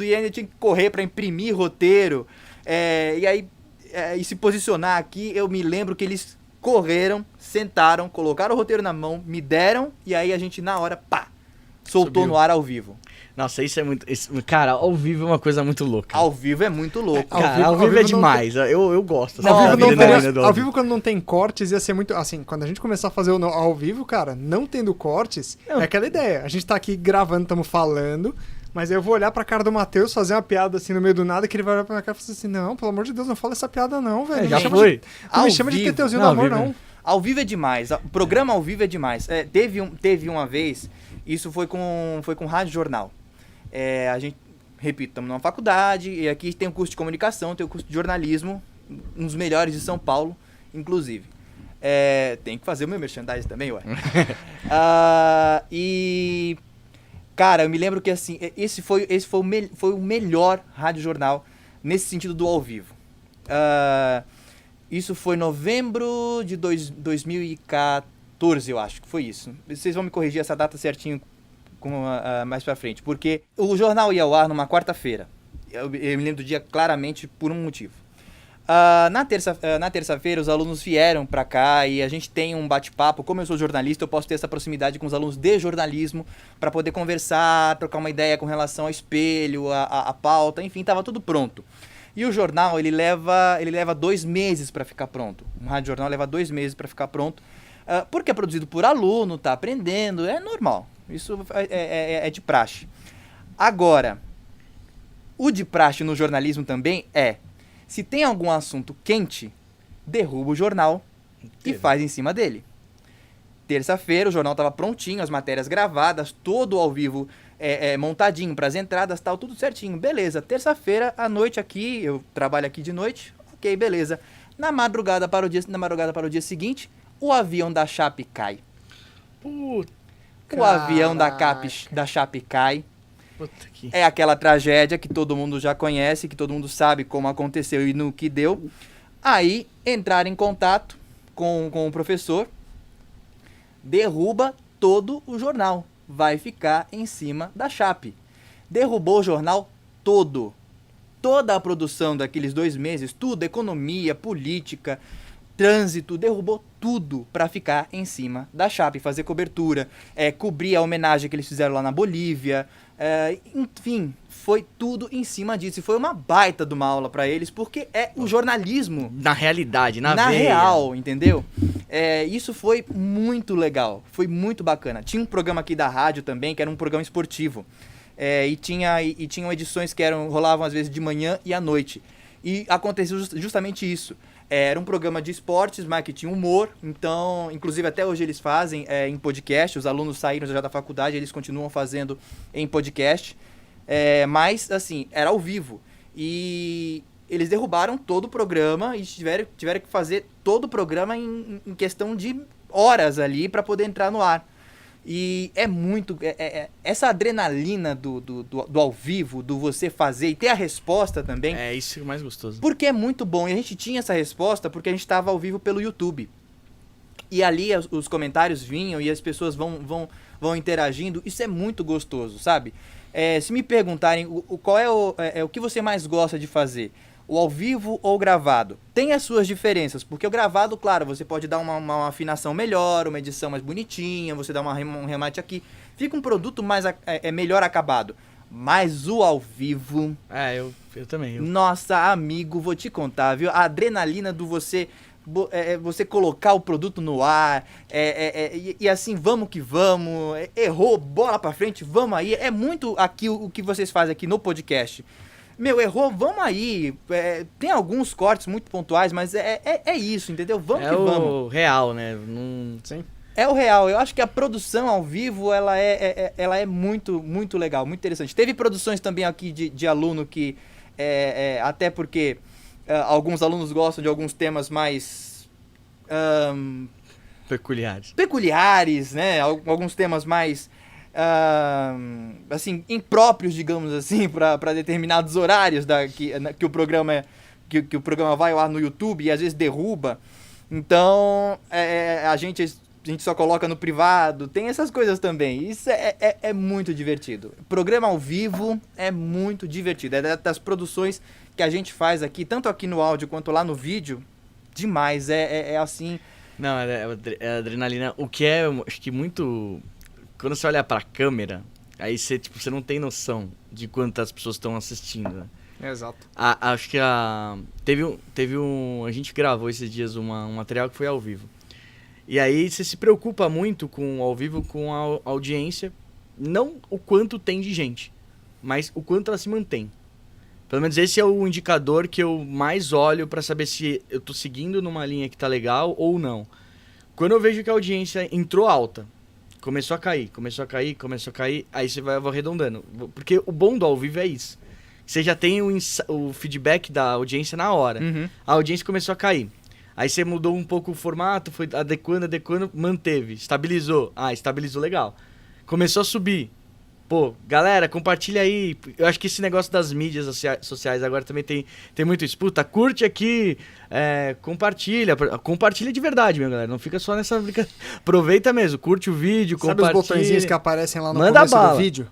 e ainda tinha que correr pra imprimir roteiro. E aí, e se posicionar aqui, eu me lembro que eles correram, sentaram, colocaram o roteiro na mão, me deram, e aí a gente na hora, pá, soltou Subiu. no ar ao vivo. Nossa, isso é muito... Cara, ao vivo é uma coisa muito louca. Ao vivo é muito louco. Cara, ao vivo é demais. Eu gosto. Não, sabe, da ao vivo adrenalina do Ao vivo, quando não tem cortes, ia ser muito... Assim, quando a gente começar a fazer ao vivo, cara, não tendo cortes, é aquela ideia. A gente tá aqui gravando, estamos falando, mas eu vou olhar pra cara do Matheus, fazer uma piada assim no meio do nada, que ele vai olhar pra minha cara e falar assim, não, pelo amor de Deus, não fala essa piada não, velho. já foi. Não me chama de Teteuzinho do Não, amor, ao vivo. não. Ao vivo é demais. O programa ao vivo é demais. Teve uma vez, isso foi com Rádio Jornal. A gente, repito, estamos numa faculdade, e aqui tem o curso de comunicação, tem o curso de jornalismo, um dos melhores de São Paulo, inclusive. Tem que fazer o meu merchandising também, ué. E, cara, eu me lembro que, assim, esse foi o melhor Rádio Jornal nesse sentido do ao vivo. Isso foi novembro de 2014, eu acho que foi isso. Vocês vão me corrigir essa data certinho mais pra frente, porque o jornal ia ao ar numa quarta-feira. Eu me lembro do dia claramente por um motivo. Na terça-feira, os alunos vieram pra cá e a gente tem um bate-papo. Como eu sou jornalista, eu posso ter essa proximidade com os alunos de jornalismo para poder conversar, trocar uma ideia com relação ao espelho, a pauta, enfim, tava tudo pronto. E o jornal, ele leva 2 meses para ficar pronto. Um rádio jornal leva 2 meses para ficar pronto, porque é produzido por aluno, tá aprendendo, é normal. Isso é de praxe. Agora, o de praxe no jornalismo também se tem algum assunto quente, derruba o jornal e faz em cima dele. Terça-feira o jornal estava prontinho, as matérias gravadas, todo ao vivo montadinho para as entradas, tal, tudo certinho. Beleza, terça-feira à noite aqui, eu trabalho aqui de noite, ok, beleza. Na madrugada para o dia seguinte, o avião da Chape cai. O avião da Chape cai. É aquela tragédia que todo mundo já conhece, que todo mundo sabe como aconteceu e no que deu. Aí, entrar em contato com o professor, derruba todo o jornal. Vai ficar em cima da Chape. Derrubou o jornal todo. Toda a produção daqueles 2 meses, tudo, economia, política, trânsito, derrubou tudo para ficar em cima da Chape, fazer cobertura, cobrir a homenagem que eles fizeram lá na Bolívia, enfim, foi tudo em cima disso. E foi uma baita de uma aula para eles, porque é o jornalismo. Na realidade, na veia. Real, entendeu? Isso foi muito legal, foi muito bacana. Tinha um programa aqui da rádio também, que era um programa esportivo. E tinham edições que rolavam às vezes de manhã e à noite. E aconteceu justamente isso. Era um programa de esportes, mas que tinha humor. Então, inclusive até hoje eles fazem em podcast. Os alunos saíram já da faculdade, eles continuam fazendo em podcast. Mas, assim, era ao vivo. E eles derrubaram todo o programa e tiveram que fazer todo o programa em questão de horas ali para poder entrar no ar. E é muito... essa adrenalina do ao vivo, do você fazer e ter a resposta também. É isso que é mais gostoso. Porque é muito bom. E a gente tinha essa resposta porque a gente estava ao vivo pelo YouTube. E ali os comentários vinham e as pessoas vão interagindo. Isso é muito gostoso, sabe? Se me perguntarem qual o que você mais gosta de fazer, o ao vivo ou o gravado, tem as suas diferenças, porque o gravado, claro, você pode dar uma afinação melhor, uma edição mais bonitinha, você dá um remate aqui, fica um produto melhor acabado. Mas o ao vivo... eu também. Nossa, amigo, vou te contar, viu? A adrenalina do você colocar o produto no ar, e assim, vamos que vamos, errou, bola pra frente, vamos aí. É muito aqui o que vocês fazem aqui no podcast. Errou, vamos aí. Tem alguns cortes muito pontuais, mas é isso, entendeu? Vamos que vamos. É o real, né? Sim. É o real. Eu acho que a produção ao vivo, ela é muito, muito legal, muito interessante. Teve produções também aqui de aluno que, até porque alguns alunos gostam de alguns temas mais... peculiares, né? Alguns temas mais... assim, impróprios, digamos assim, para determinados horários que o programa vai ao ar no YouTube e às vezes derruba. Então, a gente a gente só coloca no privado, tem essas coisas também. Isso é muito divertido. Programa ao vivo é muito divertido. É das produções que a gente faz aqui, tanto aqui no áudio quanto lá no vídeo, demais. É assim... Não, é adrenalina. O que é, acho que muito... Quando você olha pra câmera, aí você, tipo, você não tem noção de quantas pessoas estão assistindo, né? Exato. Acho que teve um... A gente gravou esses dias um material que foi ao vivo. E aí você se preocupa muito com ao vivo, com a audiência. Não o quanto tem de gente, mas o quanto ela se mantém. Pelo menos esse é o indicador que eu mais olho pra saber se eu tô seguindo numa linha que tá legal ou não. Quando eu vejo que a audiência entrou alta, começou a cair, aí você vai arredondando. Porque o bom do ao vivo é isso. Você já tem o feedback da audiência na hora. Uhum. A audiência começou a cair. Aí você mudou um pouco o formato, foi adequando, manteve. Estabilizou. Estabilizou legal. Começou a subir. Pô, galera, compartilha aí. Eu acho que esse negócio das mídias sociais agora também tem muito isso. Puta, curte aqui, compartilha. Compartilha de verdade, meu galera. Não fica só nessa brincadeira. Aproveita mesmo, curte o vídeo, Sabe compartilha. os botõezinhos que aparecem lá no Manda começo bala. do vídeo?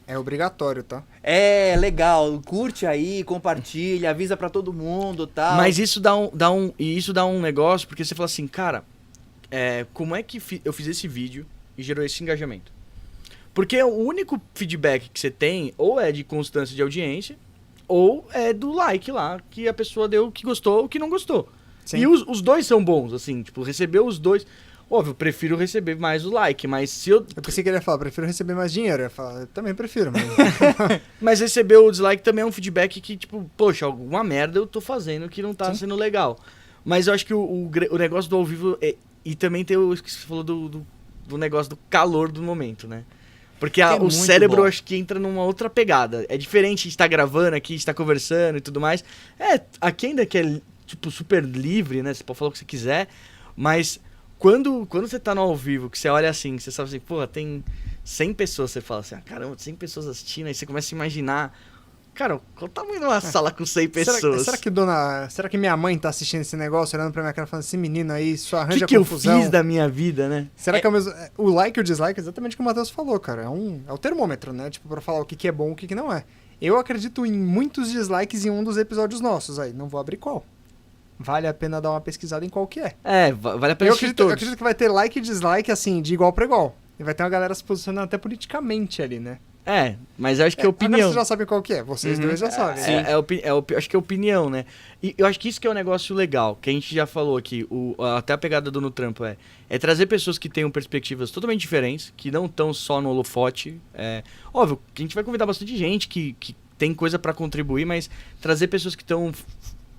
É obrigatório, tá? É, legal. Curte aí, compartilha, avisa pra todo mundo e tal. Mas isso isso dá um negócio, porque você fala assim, cara, como é que eu fiz esse vídeo e gerou esse engajamento? Porque o único feedback que você tem, ou é de constância de audiência, ou é do like lá, que a pessoa deu que gostou ou que não gostou. Sim. E os dois são bons, assim, tipo, recebeu os dois. Óbvio, eu prefiro receber mais o like, mas se eu... Eu pensei que ele ia falar, prefiro receber mais dinheiro. Eu ia falar, eu também prefiro, mas... Mas receber o dislike também é um feedback que, tipo, poxa, alguma merda eu tô fazendo que não tá sendo legal. Mas eu acho que o negócio do ao vivo... E também tem o que você falou do negócio do calor do momento, né? Porque o muito cérebro, bom. acho que entra numa outra pegada. É diferente estar gravando aqui, estar conversando e tudo mais. Aqui ainda que é, tipo, super livre, né? Você pode falar o que você quiser. Mas quando você tá no ao vivo, que você olha assim, você sabe assim, pô, tem 100 pessoas, você fala assim, caramba, 100 pessoas assistindo. Aí você começa a imaginar, cara, qual o tamanho de uma sala com 100 pessoas? Será que minha mãe tá assistindo esse negócio, olhando pra minha cara, falando, esse menino aí só O arranja que confusão? eu fiz da minha vida, né? Será que é o mesmo... O like e o dislike é exatamente o que o Matheus falou, cara. É o termômetro, né? Tipo, pra falar o que é bom e o que não é. Eu acredito em muitos dislikes em um dos episódios nossos aí. Não vou abrir qual. Vale a pena dar uma pesquisada em qual que é. Vale a pena Eu assistir acredito, eu todos. acredito que vai ter like e dislike, assim, de igual pra igual. E vai ter uma galera se posicionando até politicamente ali, né? Mas eu acho que é Agora opinião. vocês já sabem qual que é. Vocês dois já sabem. Acho que é opinião, né? E eu acho que isso que é um negócio legal, que a gente já falou aqui, até a pegada do No Trampo é trazer pessoas que tenham perspectivas totalmente diferentes, que não estão só no holofote. Óbvio, que a gente vai convidar bastante gente que tem coisa pra contribuir, mas trazer pessoas que estão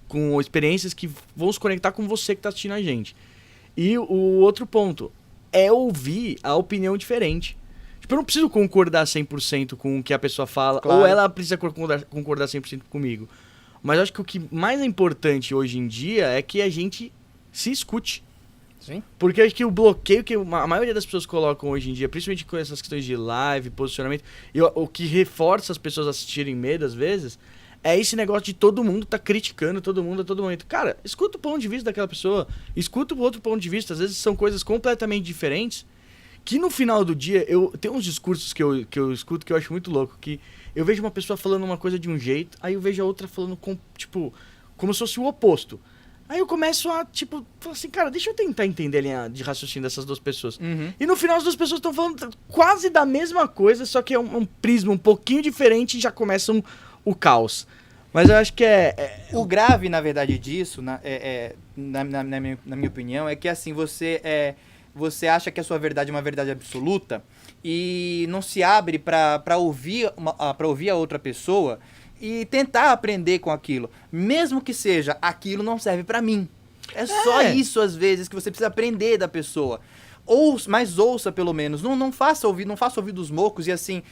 com experiências que vão se conectar com você que tá assistindo a gente. E o outro ponto é ouvir a opinião diferente. Tipo, eu não preciso concordar 100% com o que a pessoa fala, Claro. ou ela precisa concordar 100% comigo. Mas eu acho que o que mais é importante hoje em dia é que a gente se escute. Sim. Porque eu acho que o bloqueio que a maioria das pessoas colocam hoje em dia, principalmente com essas questões de live, posicionamento, e o que reforça as pessoas a assistirem medo às vezes, é esse negócio de todo mundo tá criticando todo mundo a todo momento. Cara, escuta o ponto de vista daquela pessoa, escuta o outro ponto de vista. Às vezes são coisas completamente diferentes, que no final do dia, tem uns discursos que eu escuto que eu acho muito louco, que eu vejo uma pessoa falando uma coisa de um jeito, aí eu vejo a outra falando como se fosse o oposto. Aí eu começo a, falar assim, cara, deixa eu tentar entender a linha de raciocínio dessas duas pessoas. Uhum. E no final as duas pessoas estão falando quase da mesma coisa, só que é um prisma um pouquinho diferente e já começa o caos. Mas eu acho que O grave, na verdade, disso, na minha opinião, é que assim, você acha que a sua verdade é uma verdade absoluta e não se abre para ouvir a outra pessoa e tentar aprender com aquilo. Mesmo que seja, aquilo não serve para mim. É só isso, às vezes, que você precisa aprender da pessoa. Mas ouça, pelo menos. Não faça ouvidos mocos e assim,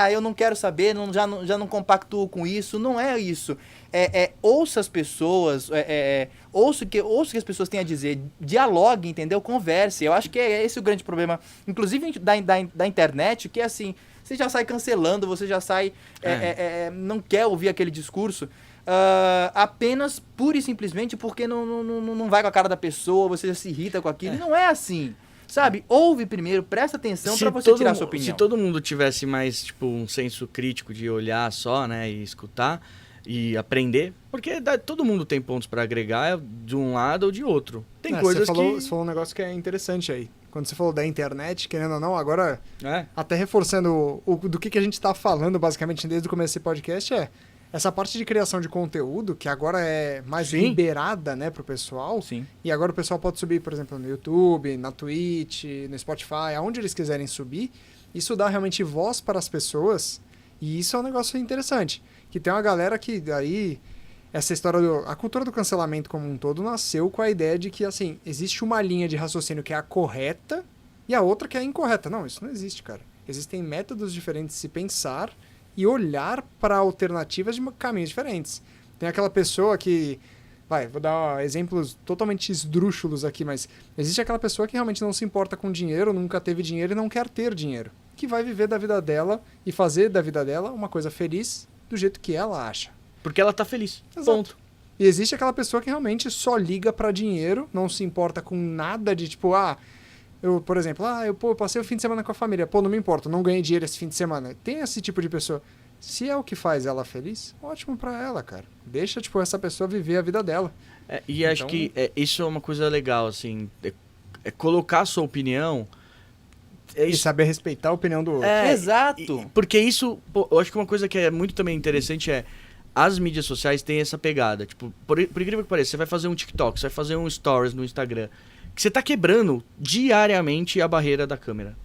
eu não quero saber, já não compactuo com isso. Não é isso. Ouça as pessoas, ouça o que as pessoas têm a dizer, dialogue, entendeu? Converse. Eu acho que é esse o grande problema, inclusive da internet, que é assim, você já sai cancelando, você já sai, não quer ouvir aquele discurso, apenas, pura e simplesmente, porque não vai com a cara da pessoa, você já se irrita com aquilo. E não é assim. Sabe? Ouve primeiro, presta atenção Se pra você tirar a sua Se opinião. todo mundo tivesse mais, tipo, um senso crítico de olhar só, né, e escutar e aprender, porque todo mundo tem pontos pra agregar de um lado ou de outro. Tem coisas você falou um negócio que é interessante aí. Quando você falou da internet, querendo ou não, agora, É. até reforçando do que a gente tá falando, basicamente, desde o começo desse podcast, essa parte de criação de conteúdo, que agora é mais Sim. liberada, né, pro pessoal. Sim. E agora o pessoal pode subir, por exemplo, no YouTube, na Twitch, no Spotify, aonde eles quiserem subir. Isso dá realmente voz para as pessoas. E isso é um negócio interessante. Que tem uma galera que daí... Essa história a cultura do cancelamento como um todo nasceu com a ideia de que, assim, existe uma linha de raciocínio que é a correta e a outra que é a incorreta. Não, isso não existe, cara. Existem métodos diferentes de se pensar e olhar para alternativas de caminhos diferentes. Tem aquela pessoa que... vou dar exemplos totalmente esdrúxulos aqui, mas existe aquela pessoa que realmente não se importa com dinheiro, nunca teve dinheiro e não quer ter dinheiro. Que vai viver da vida dela e fazer da vida dela uma coisa feliz do jeito que ela acha. Porque ela tá feliz. Exato. Ponto. E existe aquela pessoa que realmente só liga pra dinheiro, não se importa com nada de tipo, eu, por exemplo, eu passei o fim de semana com a família, não me importa, não ganhei dinheiro esse fim de semana. Tem esse tipo de pessoa. Se é o que faz ela feliz, ótimo pra ela, cara. Deixa, essa pessoa viver a vida dela. E acho que isso é uma coisa legal, assim, é colocar a sua opinião... E saber respeitar a opinião do outro. Exato. Porque isso, eu acho que uma coisa que é muito também interessante as mídias sociais têm essa pegada. Tipo, por incrível que pareça, você vai fazer um TikTok, você vai fazer um Stories no Instagram, que você tá quebrando diariamente a barreira da câmera.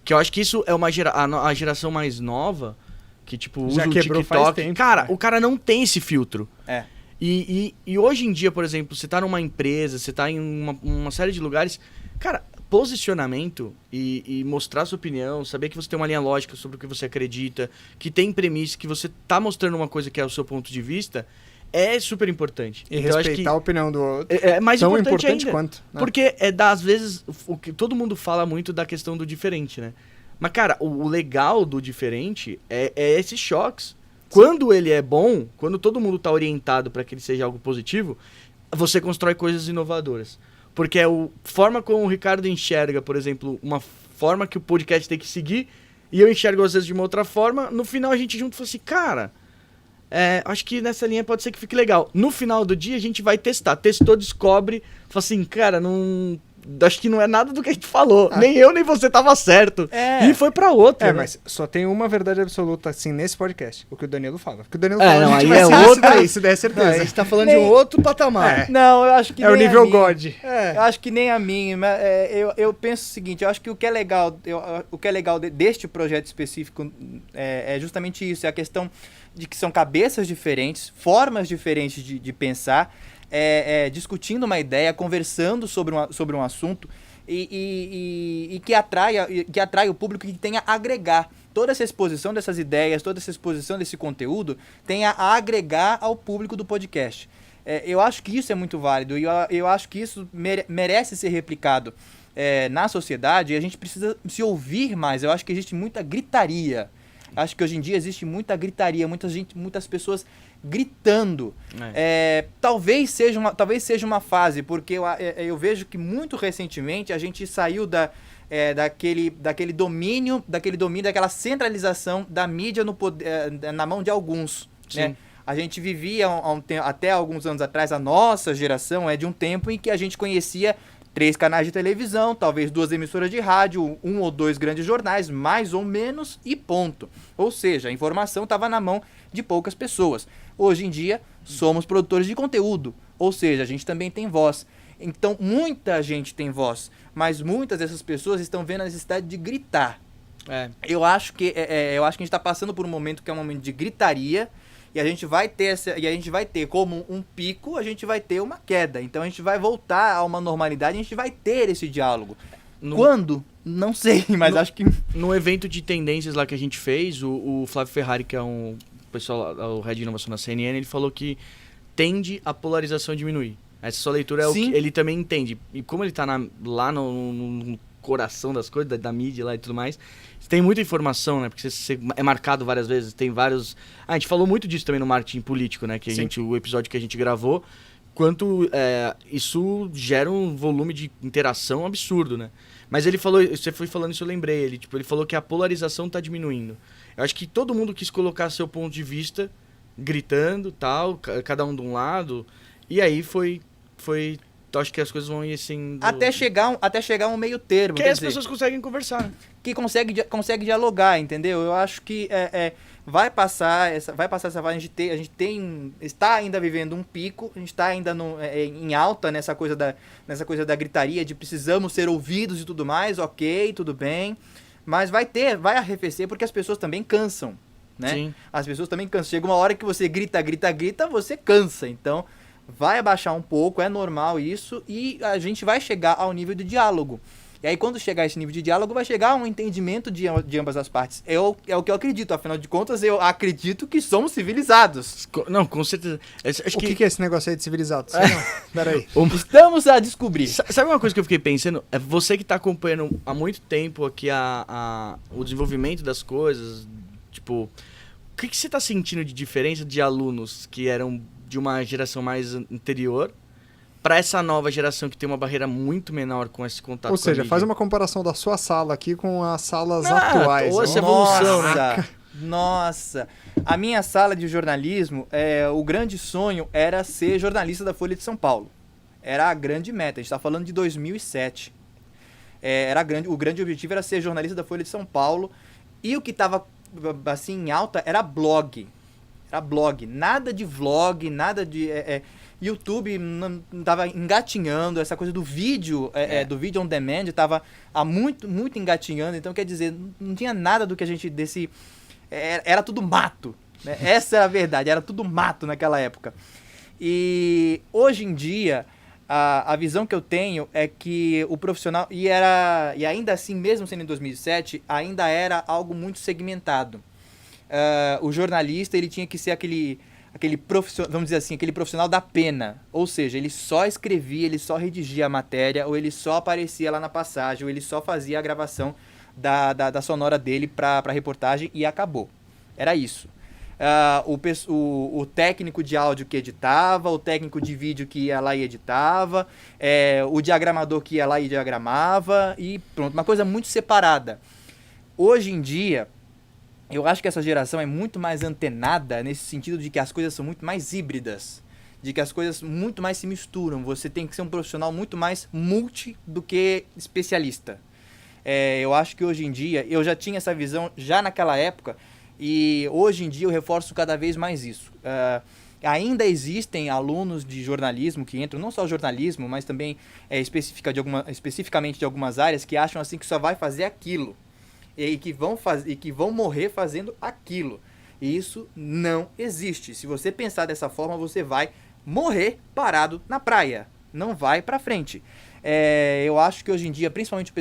Que eu acho que isso é a geração mais nova, que tipo, usa o quebrou TikTok. faz tempo, Cara, né? o cara não tem esse filtro. É. E hoje em dia, por exemplo, você tá numa empresa, você tá em uma série de lugares... Cara, posicionamento e mostrar sua opinião, saber que você tem uma linha lógica sobre o que você acredita, que tem premissa, que você tá mostrando uma coisa que é o seu ponto de vista, é super importante. E Então, respeitar a opinião do outro. é mais tão importante ainda. quanto. Né? Porque às vezes, o que todo mundo fala muito da questão do diferente, né? Mas, cara, o legal do diferente é esses choques. Quando ele é bom, quando todo mundo tá orientado para que ele seja algo positivo, você constrói coisas inovadoras. Porque é a forma como o Ricardo enxerga, por exemplo, uma forma que o podcast tem que seguir, e eu enxergo às vezes de uma outra forma, no final a gente junto fala assim, cara, acho que nessa linha pode ser que fique legal. No final do dia a gente vai testar. Testou, descobre, fala assim, cara, acho que não é nada do que a gente falou. Nem eu, nem você tava certo. E foi pra outra. né? Mas só tem uma verdade absoluta, assim, nesse podcast. O que o Danilo fala. O que o Danilo não, fala, a gente aí vai é seguir outra- isso daí, se der certeza. Não, a gente tá falando de um outro patamar. Não, eu acho que É o nem nível a mim. God. Eu acho que nem a mim. Mas, eu penso o seguinte, eu acho que o que é legal, deste projeto específico é justamente isso, é a questão de que são cabeças diferentes, formas diferentes de pensar, discutindo uma ideia, conversando sobre um assunto e que atrai o público, que tenha a agregar. Toda essa exposição dessas ideias, toda essa exposição desse conteúdo tenha a agregar ao público do podcast. Eu acho que isso é muito válido e eu acho que isso merece ser replicado na sociedade, e a gente precisa se ouvir mais. Eu acho que existe muita gritaria. Acho que hoje em dia existe muita gritaria, muitas pessoas gritando. Talvez seja uma fase, porque eu vejo que muito recentemente a gente saiu daquele domínio, daquela centralização da mídia na mão de alguns. Né? A gente vivia até alguns anos atrás, a nossa geração é de um tempo em que a gente conhecia 3 canais de televisão, talvez 2 emissoras de rádio, 1 ou 2 grandes jornais, mais ou menos, e ponto. Ou seja, a informação estava na mão de poucas pessoas. Hoje em dia, somos produtores de conteúdo, ou seja, a gente também tem voz. Então, muita gente tem voz, mas muitas dessas pessoas estão vendo a necessidade de gritar. Eu acho que a gente está passando por um momento que é um momento de gritaria, e a gente vai ter como um pico, a gente vai ter uma queda. Então a gente vai voltar a uma normalidade, a gente vai ter esse diálogo. Quando? Não sei, mas acho que... No evento de tendências lá que a gente fez, o Flávio Ferrari, que é o Head de Inovação da CNN, ele falou que tende a polarização a diminuir. Essa sua leitura é o que ele também entende. E como ele tá lá no coração das coisas, da mídia lá e tudo mais, tem muita informação, né? Porque você é marcado várias vezes, tem vários... a gente falou muito disso também no marketing político, né? O episódio que a gente gravou, quanto isso gera um volume de interação absurdo, né? Mas ele falou, você foi falando isso, eu lembrei, ele falou que a polarização tá diminuindo. Eu acho que todo mundo quis colocar seu ponto de vista, gritando, tal, cada um de um lado, e aí foi acho que as coisas vão ir assim... Até chegar um meio termo. Que quer aí as dizer, pessoas conseguem conversar, né? que consegue dialogar, entendeu? Eu acho que vai passar essa fase, a gente está ainda vivendo um pico, a gente está ainda em alta nessa coisa da gritaria, de precisamos ser ouvidos e tudo mais, ok, tudo bem, mas vai arrefecer porque as pessoas também cansam, né? Sim. As pessoas também cansam. Chega uma hora que você grita, você cansa, então vai abaixar um pouco, é normal isso, e a gente vai chegar ao nível de diálogo. E aí, quando chegar a esse nível de diálogo, vai chegar a um entendimento de ambas as partes. É o que eu acredito. Afinal de contas, eu acredito que somos civilizados. Não, com certeza. O que é esse negócio aí de civilizado? Peraí. Estamos a descobrir. Sabe uma coisa que eu fiquei pensando? É você que tá acompanhando há muito tempo aqui o desenvolvimento das coisas, tipo... O que você tá sentindo de diferença de alunos que eram de uma geração mais anterior para essa nova geração que tem uma barreira muito menor com esse contato? Ou com a seja, mídia? faz uma comparação da sua sala aqui com as salas atuais. ou essa Ó. evolução, né? Nossa! A minha sala de jornalismo, o grande sonho era ser jornalista da Folha de São Paulo. Era a grande meta. A gente tá falando de 2007. O grande objetivo era ser jornalista da Folha de São Paulo. E o que tava assim em alta era blog. Era blog. Nada de vlog, nada de... YouTube não tava engatinhando, essa coisa do vídeo, do vídeo on demand, tava muito, muito engatinhando. Então, quer dizer, não tinha nada do que a gente era tudo mato, né? Essa é a verdade, era tudo mato naquela época. E hoje em dia, a visão que eu tenho é que o profissional, e ainda assim, mesmo sendo em 2007, ainda era algo muito segmentado. O jornalista, ele tinha que ser aquele profissional, vamos dizer assim, aquele profissional da pena. Ou seja, ele só escrevia, ele só redigia a matéria, ou ele só aparecia lá na passagem, ou ele só fazia a gravação da sonora dele pra reportagem e acabou. Era isso. O técnico de áudio que editava, o técnico de vídeo que ia lá e editava, o diagramador que ia lá e diagramava, e pronto, uma coisa muito separada. Hoje em dia, eu acho que essa geração é muito mais antenada nesse sentido de que as coisas são muito mais híbridas, de que as coisas muito mais se misturam. Você tem que ser um profissional muito mais multi do que especialista. Eu acho que hoje em dia, eu já tinha essa visão já naquela época, e hoje em dia eu reforço cada vez mais isso. Ainda existem alunos de jornalismo que entram, não só jornalismo, mas também especificamente de algumas áreas, que acham assim que só vai fazer aquilo. E que vão morrer fazendo aquilo. E isso não existe. Se você pensar dessa forma, você vai morrer parado na praia. Não vai pra frente. Eu acho que hoje em dia, principalmente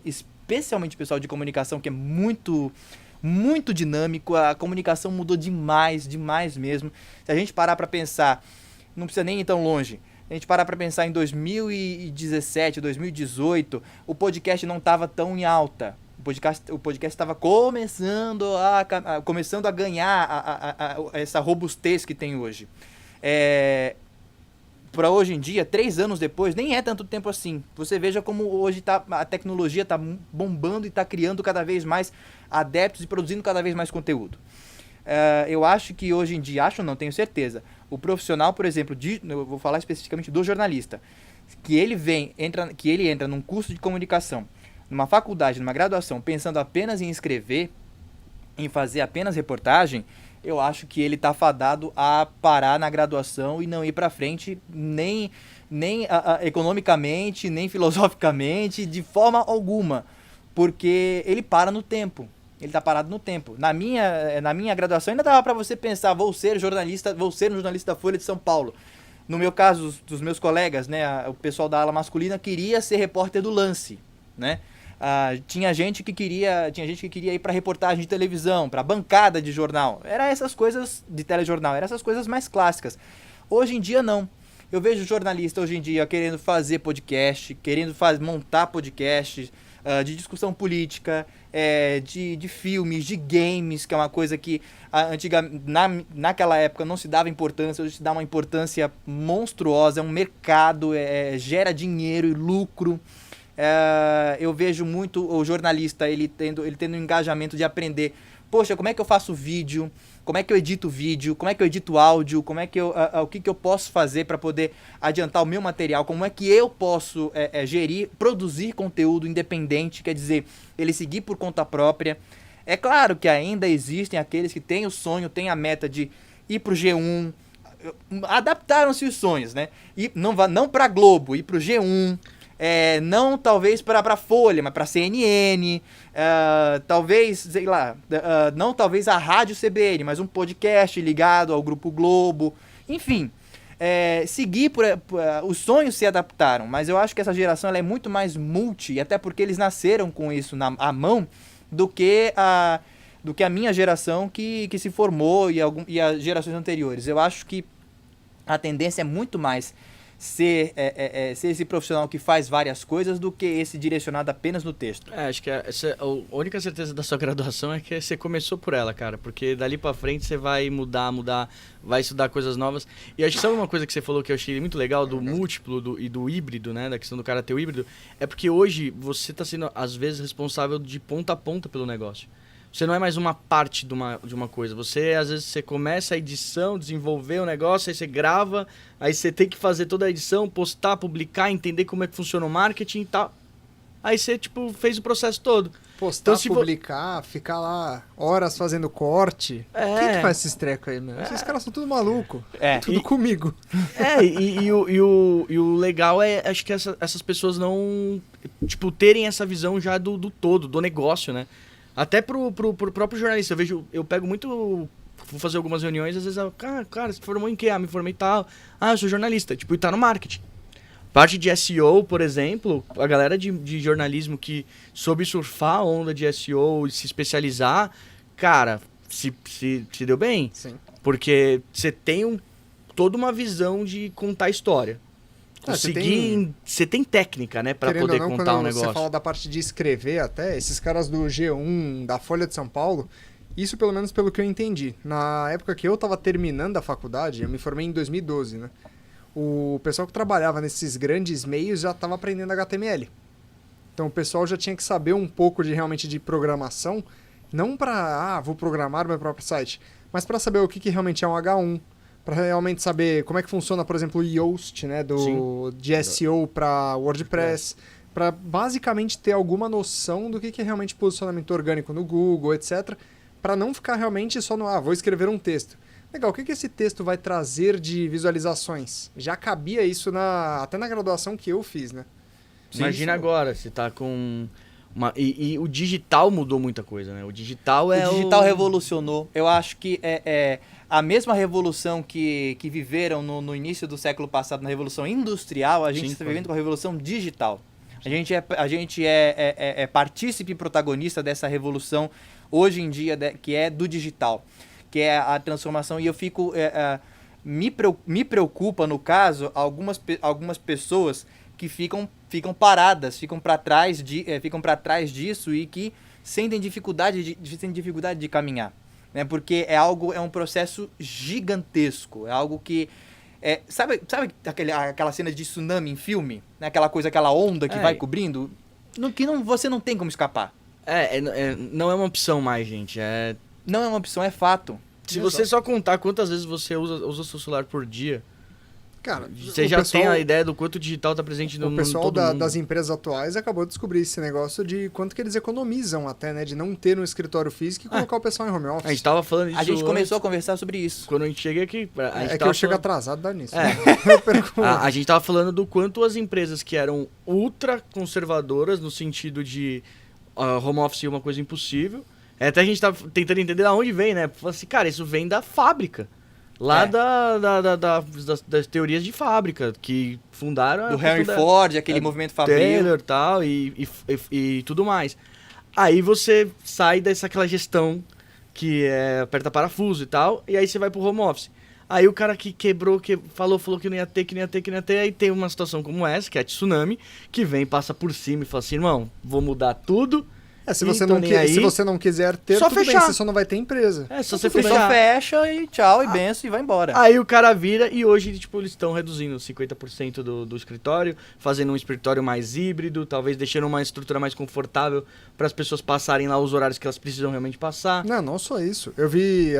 especialmente o pessoal de comunicação, que é muito, muito dinâmico, a comunicação mudou demais, demais mesmo. Se a gente parar pra pensar, não precisa nem ir tão longe, a gente parar pra pensar em 2017, 2018, o podcast não estava tão em alta. O podcast estava começando a ganhar essa robustez que tem hoje. Para hoje em dia, 3 anos depois, nem é tanto tempo assim. Você veja como hoje a tecnologia está bombando e está criando cada vez mais adeptos e produzindo cada vez mais conteúdo. Eu acho que hoje em dia, tenho certeza, o profissional, por exemplo, eu vou falar especificamente do jornalista, que ele entra num curso de comunicação, numa faculdade, numa graduação, pensando apenas em escrever, em fazer apenas reportagem, eu acho que ele está fadado a parar na graduação e não ir para frente nem economicamente, nem filosoficamente, de forma alguma, porque ele para no tempo. Ele está parado no tempo. Na minha graduação ainda dava para você pensar, vou ser um jornalista da Folha de São Paulo. No meu caso, dos meus colegas, né, o pessoal da ala masculina queria ser repórter do Lance, né? Tinha gente que queria ir para reportagem de televisão, para bancada de jornal. Era essas coisas de telejornal, eram essas coisas mais clássicas. Hoje em dia não. Eu vejo jornalista hoje em dia querendo fazer podcast, querendo montar podcast, de discussão política, de filmes, de games, que é uma coisa que naquela época não se dava importância, hoje se dá uma importância monstruosa, é um mercado, gera dinheiro e lucro. Eu vejo muito o jornalista, ele tendo um engajamento de aprender, poxa, como é que eu faço vídeo, como é que eu edito vídeo, como é que eu edito áudio, como é que o que eu posso fazer para poder adiantar o meu material, como é que eu posso produzir conteúdo independente, quer dizer, ele seguir por conta própria. É claro que ainda existem aqueles que têm o sonho, têm a meta de ir pro G1, adaptaram-se os sonhos, né? E não pra Globo, ir pro G1, não talvez para Folha, mas para CNN, talvez, sei lá, não talvez a Rádio CBN, mas um podcast ligado ao Grupo Globo, enfim, seguir os sonhos se adaptaram, mas eu acho que essa geração ela é muito mais multi, até porque eles nasceram com isso à mão, do que a minha geração que se formou e as gerações anteriores. Eu acho que a tendência é muito mais ser esse profissional que faz várias coisas do que esse direcionado apenas no texto. Acho que a única certeza da sua graduação é que você começou por ela, cara, porque dali pra frente você vai mudar, vai estudar coisas novas. E acho que sabe uma coisa que você falou que eu achei muito legal do múltiplo e do híbrido, né, da questão do cara ter o híbrido, é porque hoje você tá sendo, às vezes, responsável de ponta a ponta pelo negócio. Você não é mais uma parte de uma coisa. Às vezes, você começa a edição, desenvolver o negócio, aí você grava, aí você tem que fazer toda a edição, postar, publicar, entender como é que funciona o marketing e tal. Aí você, fez o processo todo. Postar, então, publicar, ficar lá horas fazendo corte. Quem que faz esses trecos aí, meu? Esses caras são tudo maluco. Tudo comigo. E o legal acho que essas pessoas não, terem essa visão já do todo, do negócio, né? Até pro próprio jornalista, eu pego muito, vou fazer algumas reuniões, às vezes, cara, você formou em quê? Me formei tal. Eu sou jornalista, e tá no marketing. Parte de SEO, por exemplo, a galera de jornalismo que soube surfar a onda de SEO e se especializar, cara, se deu bem. Sim. Porque você tem toda uma visão de contar a história. Você tem técnica, né, pra poder contar um negócio. Você fala da parte de escrever até, esses caras do G1, da Folha de São Paulo, isso pelo menos pelo que eu entendi. Na época que eu tava terminando a faculdade, eu me formei em 2012, né? O pessoal que trabalhava nesses grandes meios já tava aprendendo HTML. Então o pessoal já tinha que saber um pouco realmente de programação, não pra, vou programar meu próprio site, mas pra saber o que realmente é um H1, para realmente saber como é que funciona, por exemplo, o Yoast, né, de SEO para WordPress, para basicamente ter alguma noção do que é realmente posicionamento orgânico no Google, etc, para não ficar realmente só no, vou escrever um texto. Legal, o que esse texto vai trazer de visualizações? Já cabia isso até na graduação que eu fiz, né? Imagina agora, você tá com... E o digital mudou muita coisa, né? O digital revolucionou. Eu acho que a mesma revolução que viveram no início do século passado, na Revolução Industrial, a gente está vivendo com a Revolução Digital. A gente é partícipe e protagonista dessa revolução hoje em dia, que é do digital, que é a transformação. E eu fico... me preocupa, no caso, algumas pessoas que ficam paradas, ficam para trás disso e que sentem dificuldade de caminhar, né? Porque é um processo gigantesco, é algo que sabe aquela cena de tsunami em filme, né? Aquela onda que vai cobrindo, você não tem como escapar. Não é uma opção mais, gente. Não é uma opção, é fato. Se você só contar quantas vezes você usa seu celular por dia, cara, você já tem a ideia do quanto o digital está presente no mundo. O pessoal das empresas atuais acabou de descobrir esse negócio de quanto que eles economizam até, né? De não ter no escritório físico e colocar o pessoal em home office. A gente tava falando disso. A gente começou a conversar sobre isso. Quando a gente chega aqui... que eu chego atrasado, dá nisso. A gente tava falando do quanto as empresas que eram ultra conservadoras, no sentido de home office é uma coisa impossível. Até a gente tá tentando entender de onde vem, né? Falando assim, cara, isso vem da fábrica. Lá das teorias de fábrica, que fundaram... Do Henry Ford, aquele movimento fabril. Taylor tal, e tudo mais. Aí você sai aquela gestão que aperta parafuso e tal, e aí você vai pro home office. Aí o cara que quebrou, que falou que não ia ter, aí tem uma situação como essa, que é a tsunami, que vem, passa por cima e fala assim, irmão, vou mudar tudo. Se você não quiser ter, só tudo fechar. bem, você só não vai ter empresa. Só você Então fechar. fecha e tchau, e benção, e vai embora. Aí o cara vira e hoje, tipo, eles estão reduzindo 50% do escritório, fazendo um escritório mais híbrido, talvez deixando uma estrutura mais confortável para as pessoas passarem lá os horários que elas precisam realmente passar. Não só isso. Eu vi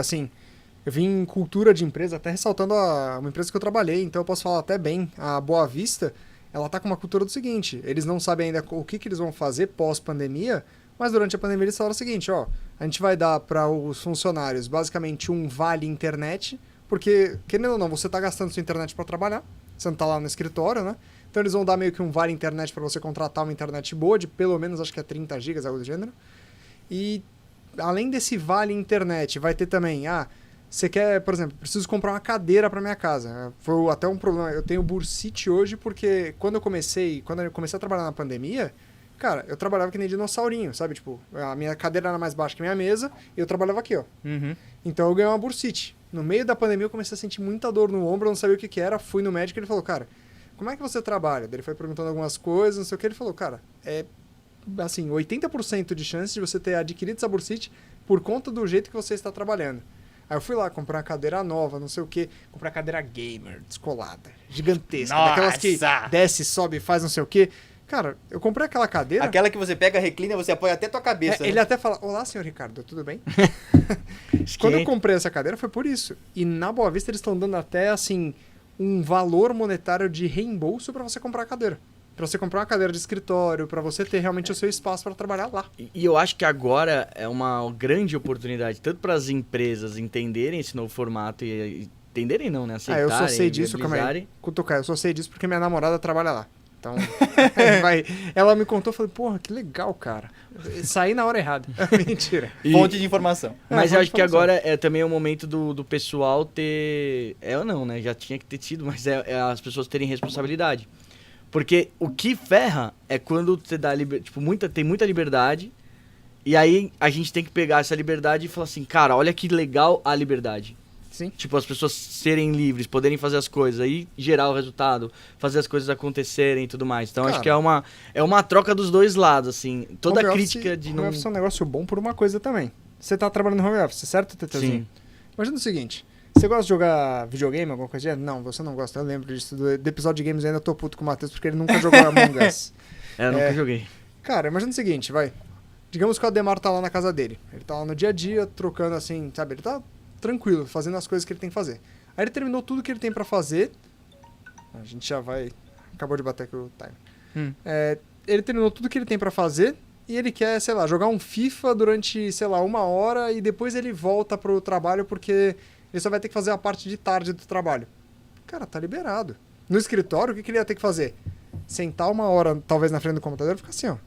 em cultura de empresa, até ressaltando uma empresa que eu trabalhei, então eu posso falar até bem. A Boa Vista, ela tá com uma cultura do seguinte, eles não sabem ainda o que eles vão fazer pós-pandemia, mas durante a pandemia eles falaram o seguinte, a gente vai dar para os funcionários basicamente um vale internet, porque, querendo ou não, você tá gastando sua internet para trabalhar, você não tá lá no escritório, né? Então eles vão dar meio que um vale internet para você contratar uma internet boa, de pelo menos, acho que é 30 gigas, algo do gênero. E além desse vale internet, vai ter também, você quer, por exemplo, preciso comprar uma cadeira para minha casa. Foi até um problema, eu tenho bursite hoje porque quando eu comecei a trabalhar na pandemia, cara, eu trabalhava que nem dinossaurinho, sabe? Tipo, a minha cadeira era mais baixa que a minha mesa e eu trabalhava aqui, ó. Uhum. Então eu ganhei uma bursite. No meio da pandemia eu comecei a sentir muita dor no ombro, eu não sabia o que era, fui no médico e ele falou, cara, como é que você trabalha? Daí ele foi perguntando algumas coisas, não sei o que, ele falou, cara, assim, 80% de chance de você ter adquirido essa bursite por conta do jeito que você está trabalhando. Aí eu fui lá comprar uma cadeira nova, não sei o que, comprar uma cadeira gamer, descolada, gigantesca, daquelas que desce, sobe, faz não sei o que. Cara, eu comprei aquela cadeira... Aquela que você pega, reclina, você apoia até tua cabeça. Ele até fala, olá, senhor Ricardo, tudo bem? Quando eu comprei essa cadeira foi por isso. E na Boa Vista eles estão dando até, assim, um valor monetário de reembolso para você comprar a cadeira. Pra você comprar uma cadeira de escritório, pra você ter realmente o seu espaço para trabalhar lá. E eu acho que agora é uma grande oportunidade, tanto para as empresas entenderem esse novo formato e entenderem não, né? Aceitarem, eu só sei disso, eu só sei disso porque minha namorada trabalha lá. Então, ela me contou, eu falei, porra, que legal, cara. Saí na hora errada. Mentira. Fonte de informação. Mas eu acho que agora é também o momento do pessoal ter... ou não, né? Já tinha que ter tido, mas é as pessoas terem responsabilidade. Porque o que ferra é quando você dá tem muita liberdade, e aí a gente tem que pegar essa liberdade e falar assim, cara, olha que legal a liberdade. Sim. Tipo, as pessoas serem livres, poderem fazer as coisas, aí gerar o resultado, fazer as coisas acontecerem e tudo mais. Então, cara, acho que é uma troca dos dois lados, assim. Toda a crítica de não... Home office é um negócio bom por uma coisa também. Você tá trabalhando no home office, certo, Tetezinho? Sim. Imagina o seguinte, você gosta de jogar videogame, alguma coisa? Não, você não gosta. Eu lembro disso. Do episódio de games eu ainda tô puto com o Matheus, porque ele nunca jogou Among Us. Eu nunca joguei. Cara, imagina o seguinte, vai. Digamos que o Ademar tá lá na casa dele. Ele tá lá no dia a dia, trocando assim, sabe? Ele tá tranquilo, fazendo as coisas que ele tem que fazer. Aí ele terminou tudo que ele tem pra fazer. A gente já vai... Acabou de bater aqui o timer. Ele terminou tudo que ele tem pra fazer e ele quer, sei lá, jogar um FIFA durante, sei lá, 1 hora e depois ele volta pro trabalho porque ele só vai ter que fazer a parte de tarde do trabalho. Cara, tá liberado. No escritório, o que ele ia ter que fazer? Sentar 1 hora, talvez, na frente do computador e ficar assim, ó.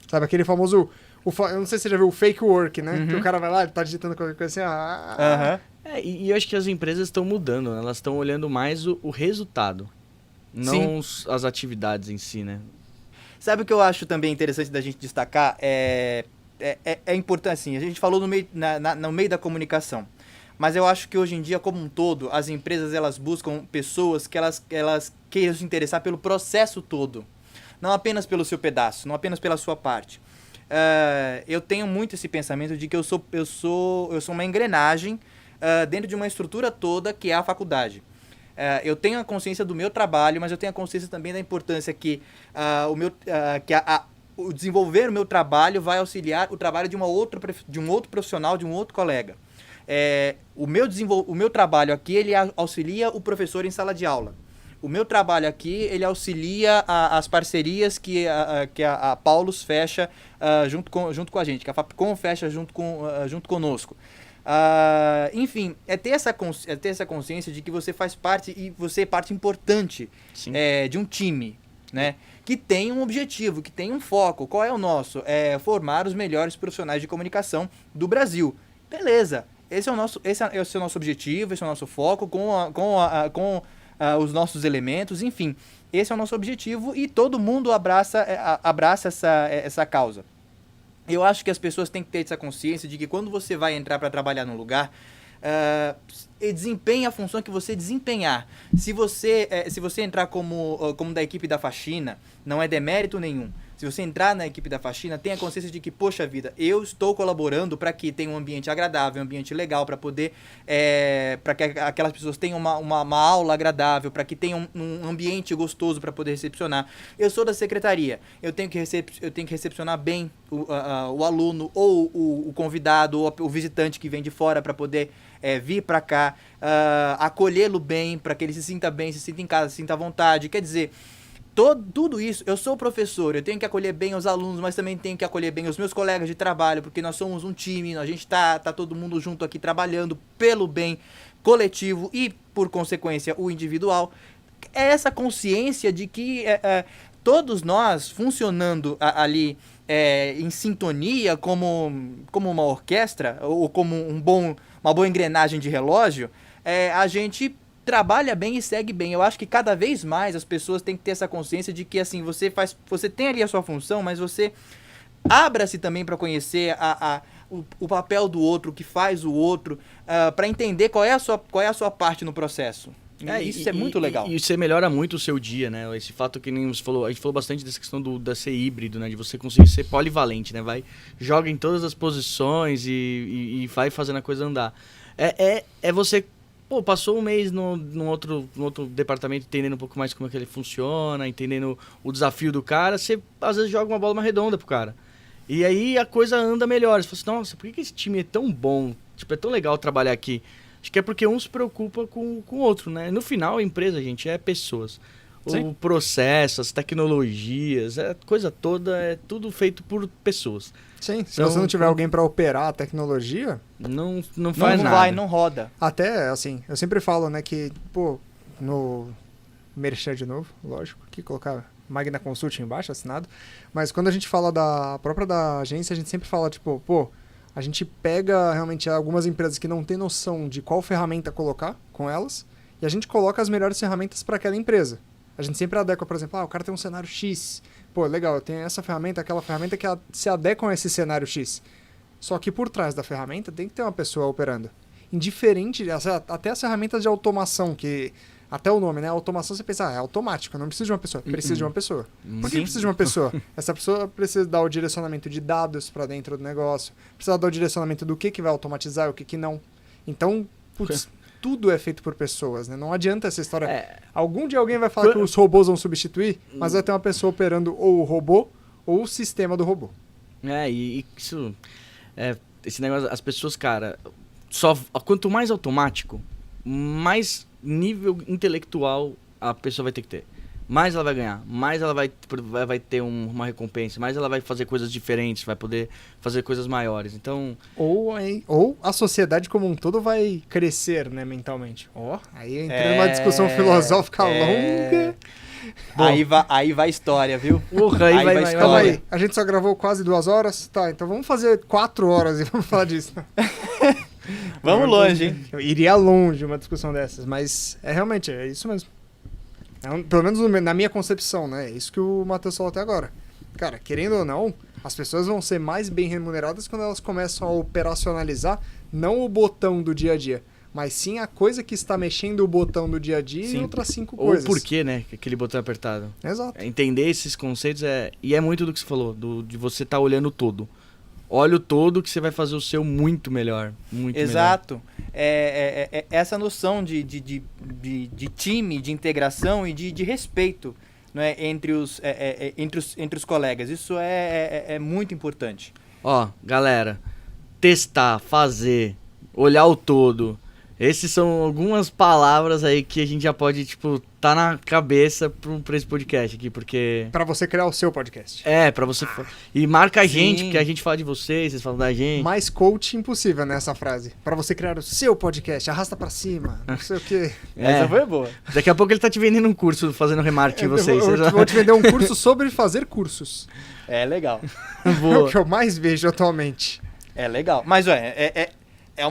Sabe, aquele famoso... eu não sei se você já viu o fake work, né? Uhum. Que o cara vai lá, ele tá digitando qualquer coisa assim, E eu acho que as empresas estão mudando, né? Elas estão olhando mais o resultado, não as atividades em si, né? Sabe o que eu acho também interessante da gente destacar? É importante, assim, a gente falou no meio da comunicação, mas eu acho que hoje em dia, como um todo, as empresas elas buscam pessoas que elas queiram se interessar pelo processo todo, não apenas pelo seu pedaço, não apenas pela sua parte. Eu tenho muito esse pensamento de que eu sou uma engrenagem dentro de uma estrutura toda que é a faculdade. Eu tenho a consciência do meu trabalho, mas eu tenho a consciência também da importância que o desenvolver o meu trabalho vai auxiliar o trabalho de um outro profissional, de um outro colega. O meu trabalho aqui, ele auxilia o professor em sala de aula. O meu trabalho aqui, ele auxilia as parcerias que a Paulus fecha junto com a gente, que a Fapcom fecha junto conosco. Enfim, ter essa consciência de que você faz parte e você é parte importante de um time, né? Que tem um objetivo, que tem um foco. Qual é o nosso? É formar os melhores profissionais de comunicação do Brasil. Beleza, esse é o nosso objetivo, esse é o nosso foco com os nossos elementos, enfim, esse é o nosso objetivo e todo mundo abraça essa causa. Eu acho que as pessoas têm que ter essa consciência de que quando você vai entrar para trabalhar num lugar, e desempenhe a função que você desempenhar. Se você entrar como da equipe da faxina, não é demérito nenhum. Se você entrar na equipe da faxina, tenha consciência de que, poxa vida, eu estou colaborando para que tenha um ambiente agradável, um ambiente legal, para poder, para que aquelas pessoas tenham uma aula agradável, para que tenham um ambiente gostoso para poder recepcionar. Eu sou da secretaria, eu tenho que recepcionar bem o aluno, ou o convidado, ou o visitante que vem de fora para poder vir para cá, acolhê-lo bem, para que ele se sinta bem, se sinta em casa, se sinta à vontade. Quer dizer, tudo isso, eu sou professor, eu tenho que acolher bem os alunos, mas também tenho que acolher bem os meus colegas de trabalho, porque nós somos um time, a gente tá todo mundo junto aqui trabalhando pelo bem coletivo e, por consequência, o individual. É essa consciência de que todos nós funcionando ali em sintonia como uma orquestra, ou como uma boa engrenagem de relógio, a gente trabalha bem e segue bem. Eu acho que cada vez mais as pessoas têm que ter essa consciência de que, assim, você tem ali a sua função, mas você abra-se também para conhecer o papel do outro, o que faz o outro, para entender qual é a sua parte no processo. Isso é muito legal. E você melhora muito o seu dia, né? Esse fato que nem você falou, a gente falou bastante dessa questão da ser híbrido, né? De você conseguir ser polivalente, né? Joga em todas as posições e vai fazendo a coisa andar. É você... Pô, passou um mês num outro departamento entendendo um pouco mais como é que ele funciona, entendendo o desafio do cara, você às vezes joga uma bola mais redonda pro cara. E aí a coisa anda melhor. Você fala assim, nossa, por que esse time é tão bom? Tipo, é tão legal trabalhar aqui. Acho que é porque um se preocupa com o outro, né? No final, a empresa, gente, é pessoas. Sim. O processo, as tecnologias, a coisa toda é tudo feito por pessoas. Sim, se você não tiver alguém para operar a tecnologia... Não faz nada. Não vai, não roda. Até, assim, eu sempre falo, né, que, pô, no Merchan de novo, lógico, que colocar Magna Consulting embaixo, assinado, mas quando a gente fala da agência, a gente sempre fala, tipo, pô, a gente pega realmente algumas empresas que não tem noção de qual ferramenta colocar com elas, e a gente coloca as melhores ferramentas para aquela empresa. A gente sempre adequa, por exemplo, o cara tem um cenário X, pô, legal, eu tenho essa ferramenta, aquela ferramenta que se adequam a esse cenário X. Só que por trás da ferramenta tem que ter uma pessoa operando. Indiferente, até as ferramentas de automação, que até o nome, né? Automação, você pensa, é automático, eu não preciso de uma pessoa. Precisa de uma pessoa. Por que precisa de uma pessoa? Essa pessoa precisa dar o direcionamento de dados para dentro do negócio, precisa dar o direcionamento do que vai automatizar e o que não. Então, putz, tudo é feito por pessoas, né? Não adianta essa história. Algum dia alguém vai falar que os robôs vão substituir, mas vai ter uma pessoa operando ou o robô ou o sistema do robô. E isso... esse negócio, as pessoas, cara, quanto mais automático, mais nível intelectual a pessoa vai ter que ter. Mais ela vai ganhar, mais ela vai ter uma recompensa, mais ela vai fazer coisas diferentes, vai poder fazer coisas maiores. Então... Ou a sociedade como um todo vai crescer, né, mentalmente. Aí entra numa discussão filosófica longa. Bom, aí vai história, viu? Aí vai história. Calma aí, a gente só gravou quase 2 horas? Tá, então vamos fazer 4 horas e vamos falar disso. Vamos longe, hein? Eu iria longe uma discussão dessas, mas realmente é isso mesmo. Pelo menos na minha concepção, né? É isso que o Matheus falou até agora. Cara, querendo ou não, as pessoas vão ser mais bem remuneradas quando elas começam a operacionalizar não o botão do dia a dia, mas sim a coisa que está mexendo o botão do dia a dia e outras 5 coisas. Ou por que, né? Aquele botão apertado. Exato. Entender esses conceitos e é muito do que você falou, de você estar olhando todo. Olha o todo que você vai fazer o seu muito melhor. Muito Exato. Melhor. Essa noção de time, de integração e de respeito, né, entre os colegas. Isso é muito importante. Galera, testar, fazer, olhar o todo. Essas são algumas palavras aí que a gente já pode, tá na cabeça pra esse podcast aqui, porque... Pra você criar o seu podcast. Pra você... E marca a gente, porque a gente fala de vocês falam da gente. Mais coach impossível nessa frase. Pra você criar o seu podcast, arrasta pra cima, não sei o quê. Essa foi boa. Daqui a pouco ele tá te vendendo um curso, fazendo remarketing em vocês. Eu vou te vender um curso sobre fazer cursos. É legal. É o que eu mais vejo atualmente. É legal. Mas, é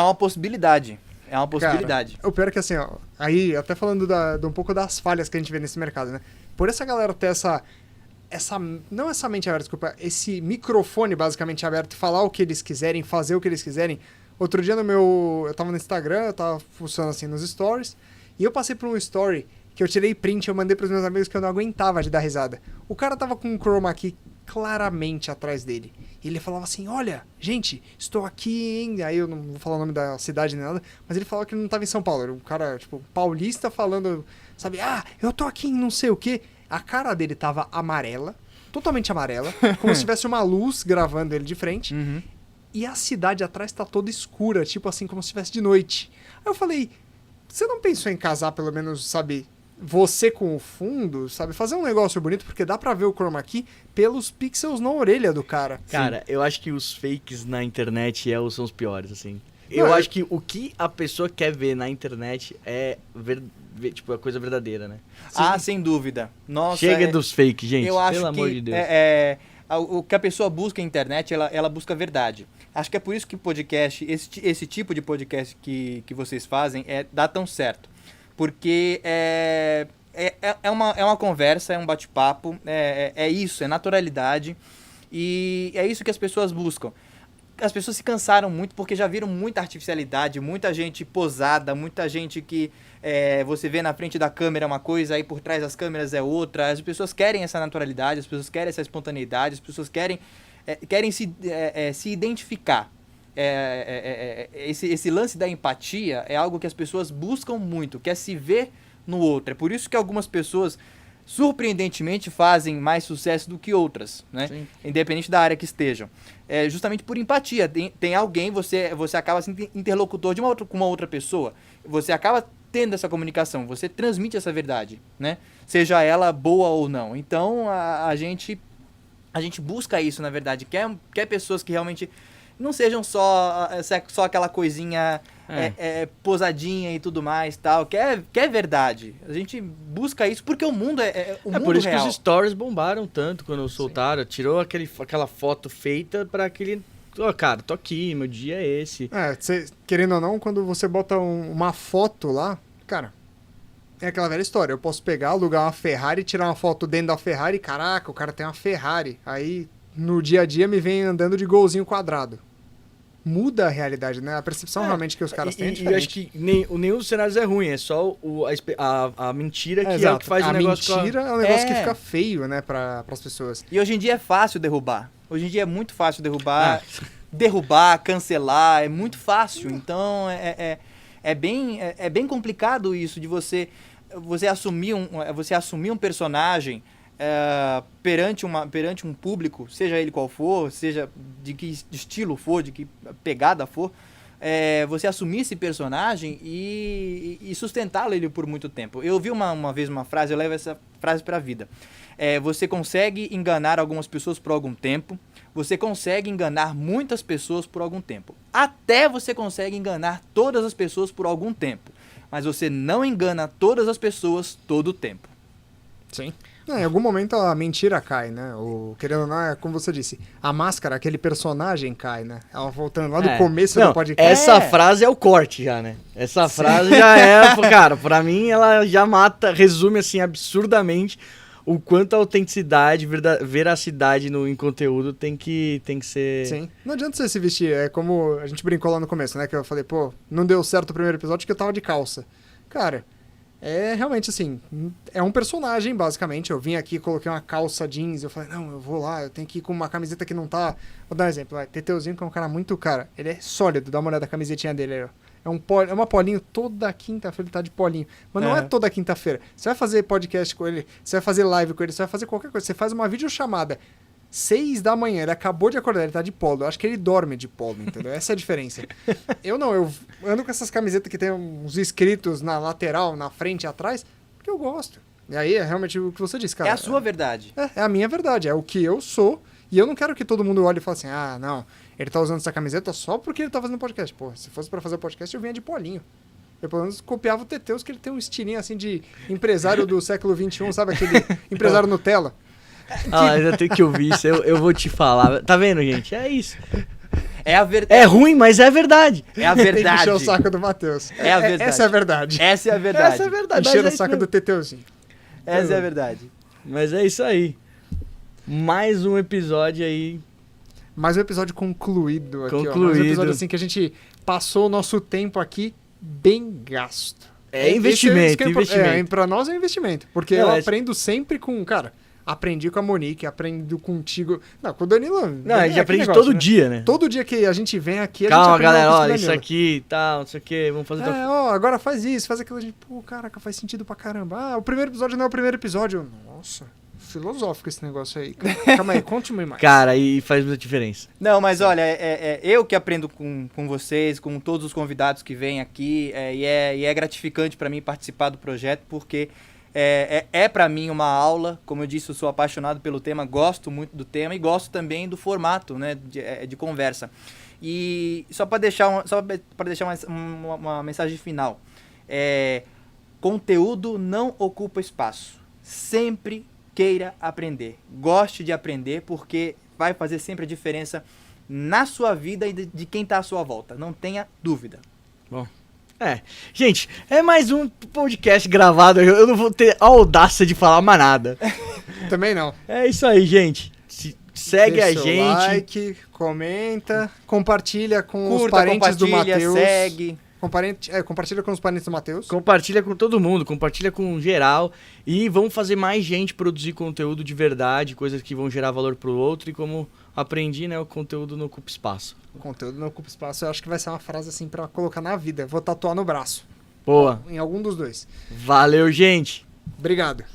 uma possibilidade. É uma possibilidade. Cara, o pior é que assim, aí até falando de um pouco das falhas que a gente vê nesse mercado, né? Por essa galera ter não essa mente aberta, desculpa, esse microfone basicamente aberto, falar o que eles quiserem, fazer o que eles quiserem, Outro dia eu tava no Instagram, eu tava funcionando assim nos stories, e eu passei por um story que eu tirei print, eu mandei pros meus amigos que eu não aguentava de dar risada. O cara tava com um chroma key claramente atrás dele. E ele falava assim, olha, gente, estou aqui, hein? Aí eu não vou falar o nome da cidade nem nada, mas ele falava que ele não tava em São Paulo. Era um cara, tipo, paulista falando, sabe, eu tô aqui em não sei o quê. A cara dele tava amarela, totalmente amarela, como se tivesse uma luz gravando ele de frente. Uhum. E a cidade atrás tá toda escura, tipo assim, como se estivesse de noite. Aí eu falei, você não pensou em casar pelo menos, sabe, você com o fundo, sabe? Fazer um negócio bonito, porque dá pra ver o chroma key pelos pixels na orelha do cara. Cara, eu acho que os fakes na internet são os piores, assim. Não, Eu acho que o que a pessoa quer ver na internet é tipo, a coisa verdadeira, né? Ah, sem dúvida. Nossa, Chega dos fakes, gente. eu acho pelo amor que de Deus. o que a pessoa busca na internet, ela busca verdade. Acho que é por isso que podcast, esse tipo de podcast que vocês fazem, dá tão certo. Porque é uma conversa, é um bate-papo, é isso, é naturalidade. E é isso que as pessoas buscam. As pessoas se cansaram muito porque já viram muita artificialidade, muita gente posada, muita gente que você vê na frente da câmera uma coisa, aí por trás das câmeras é outra. As pessoas querem essa naturalidade, as pessoas querem essa espontaneidade, as pessoas querem se identificar. Esse lance da empatia é algo que as pessoas buscam muito, quer se ver no outro. É por isso que algumas pessoas, surpreendentemente, fazem mais sucesso do que outras, né? Sim. Independente da área que estejam. Justamente por empatia. Tem alguém, você acaba sendo interlocutor com uma outra pessoa, você acaba tendo essa comunicação, você transmite essa verdade, né? Seja ela boa ou não. Então, a gente busca isso, na verdade. Quer pessoas que realmente não sejam só aquela coisinha posadinha e tudo mais, tal. Quer verdade. A gente busca isso porque o mundo o mundo por isso real. que os stories bombaram tanto quando soltaram. Tirou aquela foto feita pra aquele... cara, tô aqui, meu dia é esse. Querendo ou não, quando você bota uma foto lá, cara, é aquela velha história. Eu posso pegar, alugar uma Ferrari, tirar uma foto dentro da Ferrari, caraca, o cara tem uma Ferrari. Aí, no dia a dia, me vem andando de golzinho quadrado. Muda a realidade, né? A percepção realmente que os caras têm é diferente. E eu acho que nenhum dos cenários é ruim, é só a mentira que é o Exato. que faz o negócio... A mentira é um negócio que fica feio, né, para as pessoas. E hoje em dia é fácil derrubar. Hoje em dia é muito fácil derrubar. Derrubar, cancelar, é muito fácil. Então, é bem complicado isso de você assumir um personagem perante um público, seja ele qual for, seja de que estilo for, de que pegada for, você assumir esse personagem e sustentá-lo ele por muito tempo. Eu ouvi uma vez uma frase, eu levo essa frase para a vida. Você consegue enganar algumas pessoas por algum tempo, você consegue enganar muitas pessoas por algum tempo. Até você consegue enganar todas as pessoas por algum tempo. Mas você não engana todas as pessoas todo o tempo. Sim. Em algum momento a mentira cai, né? Querendo ou não, é como você disse, a máscara, aquele personagem cai, né? Ela voltando lá do começo do podcast. Essa frase é o corte já, né? Essa frase já cara, pra mim ela já resume assim absurdamente o quanto a autenticidade, veracidade em conteúdo tem que ser... Sim. Não adianta você se vestir, é como a gente brincou lá no começo, né? Que eu falei, não deu certo o primeiro episódio porque eu tava de calça. Cara, realmente assim, é um personagem, basicamente. Eu vim aqui, coloquei uma calça jeans, eu falei, não, eu vou lá, eu tenho que ir com uma camiseta que não tá... Vou dar um exemplo, Teteuzinho, que é um cara muito, ele é sólido, dá uma olhada na camisetinha dele aí, ó. É uma polinho, toda quinta-feira ele tá de polinho. Mas não é toda quinta-feira. Você vai fazer podcast com ele, você vai fazer live com ele, você vai fazer qualquer coisa. Você faz uma videochamada 6 da manhã, ele acabou de acordar, ele tá de polo. Eu acho que ele dorme de polo, entendeu? Essa é a diferença. Eu ando com essas camisetas que tem uns escritos na lateral, na frente e atrás, porque eu gosto. E aí é realmente o que você disse, cara. É a sua verdade. É a minha verdade, é o que eu sou. E eu não quero que todo mundo olhe e fale assim, não, ele tá usando essa camiseta só porque ele tá fazendo podcast. Pô, se fosse pra fazer podcast, eu vinha de polinho. Eu, pelo menos, copiava o Teteus, que ele tem um estilinho, assim, de empresário do século XXI, sabe? Aquele empresário Nutella. Ainda tenho que ouvir isso, eu vou te falar. Tá vendo, gente? É isso. É a verdade. É ruim, mas é verdade. É a Tem que verdade. encher o saco do Matheus. É a verdade. Essa é a verdade. Essa é a verdade. Essa é a verdade. Encher o mas é saco isso do Teteuzinho. Essa é a verdade. Mas é isso aí. Mais um episódio aí. Mais um episódio concluído aqui, ó. Mais um Concluído. episódio assim que a gente passou o nosso tempo aqui bem gasto. Investimento, investimento. Pra nós é investimento. Porque Não, eu aprendo sempre com... Cara, aprendi com a Monique, aprendo contigo... Não, com o Danilo... Não, a gente aprende todo dia, né? Todo dia que a gente vem aqui, a gente Calma, aprende galera, uma coisa olha, com o isso Danilo. aqui e tal, não sei o que, vamos fazer... Agora faz isso, faz aquilo. A gente, pô, caraca, faz sentido pra caramba. Ah, o primeiro episódio não é o primeiro episódio. Nossa, filosófico esse negócio aí. Calma aí, conte-me mais. Cara, e faz muita diferença. Não, mas olha, eu que aprendo com vocês, com todos os convidados que vêm aqui, e é gratificante para mim participar do projeto, porque é para mim uma aula. Como eu disse, eu sou apaixonado pelo tema, gosto muito do tema e gosto também do formato, né, de conversa. E só para deixar uma mensagem final, conteúdo não ocupa espaço. Sempre queira aprender, goste de aprender, porque vai fazer sempre a diferença na sua vida e de quem está à sua volta, não tenha dúvida. Bom, gente, é mais um podcast gravado, eu não vou ter a audácia de falar mais nada. Também não. É isso aí, gente. Segue Deixa a seu gente. like, comenta, compartilha com os Curta, parentes do compartilha, Matheus. segue. Compartilha com os parentes do Matheus. Compartilha com todo mundo, compartilha com geral e vamos fazer mais gente produzir conteúdo de verdade, coisas que vão gerar valor pro outro e como aprendi, né, o conteúdo não ocupa espaço. O conteúdo não ocupa espaço, eu acho que vai ser uma frase assim pra colocar na vida. Vou tatuar no braço. Boa. Em algum dos dois. Valeu, gente. Obrigado.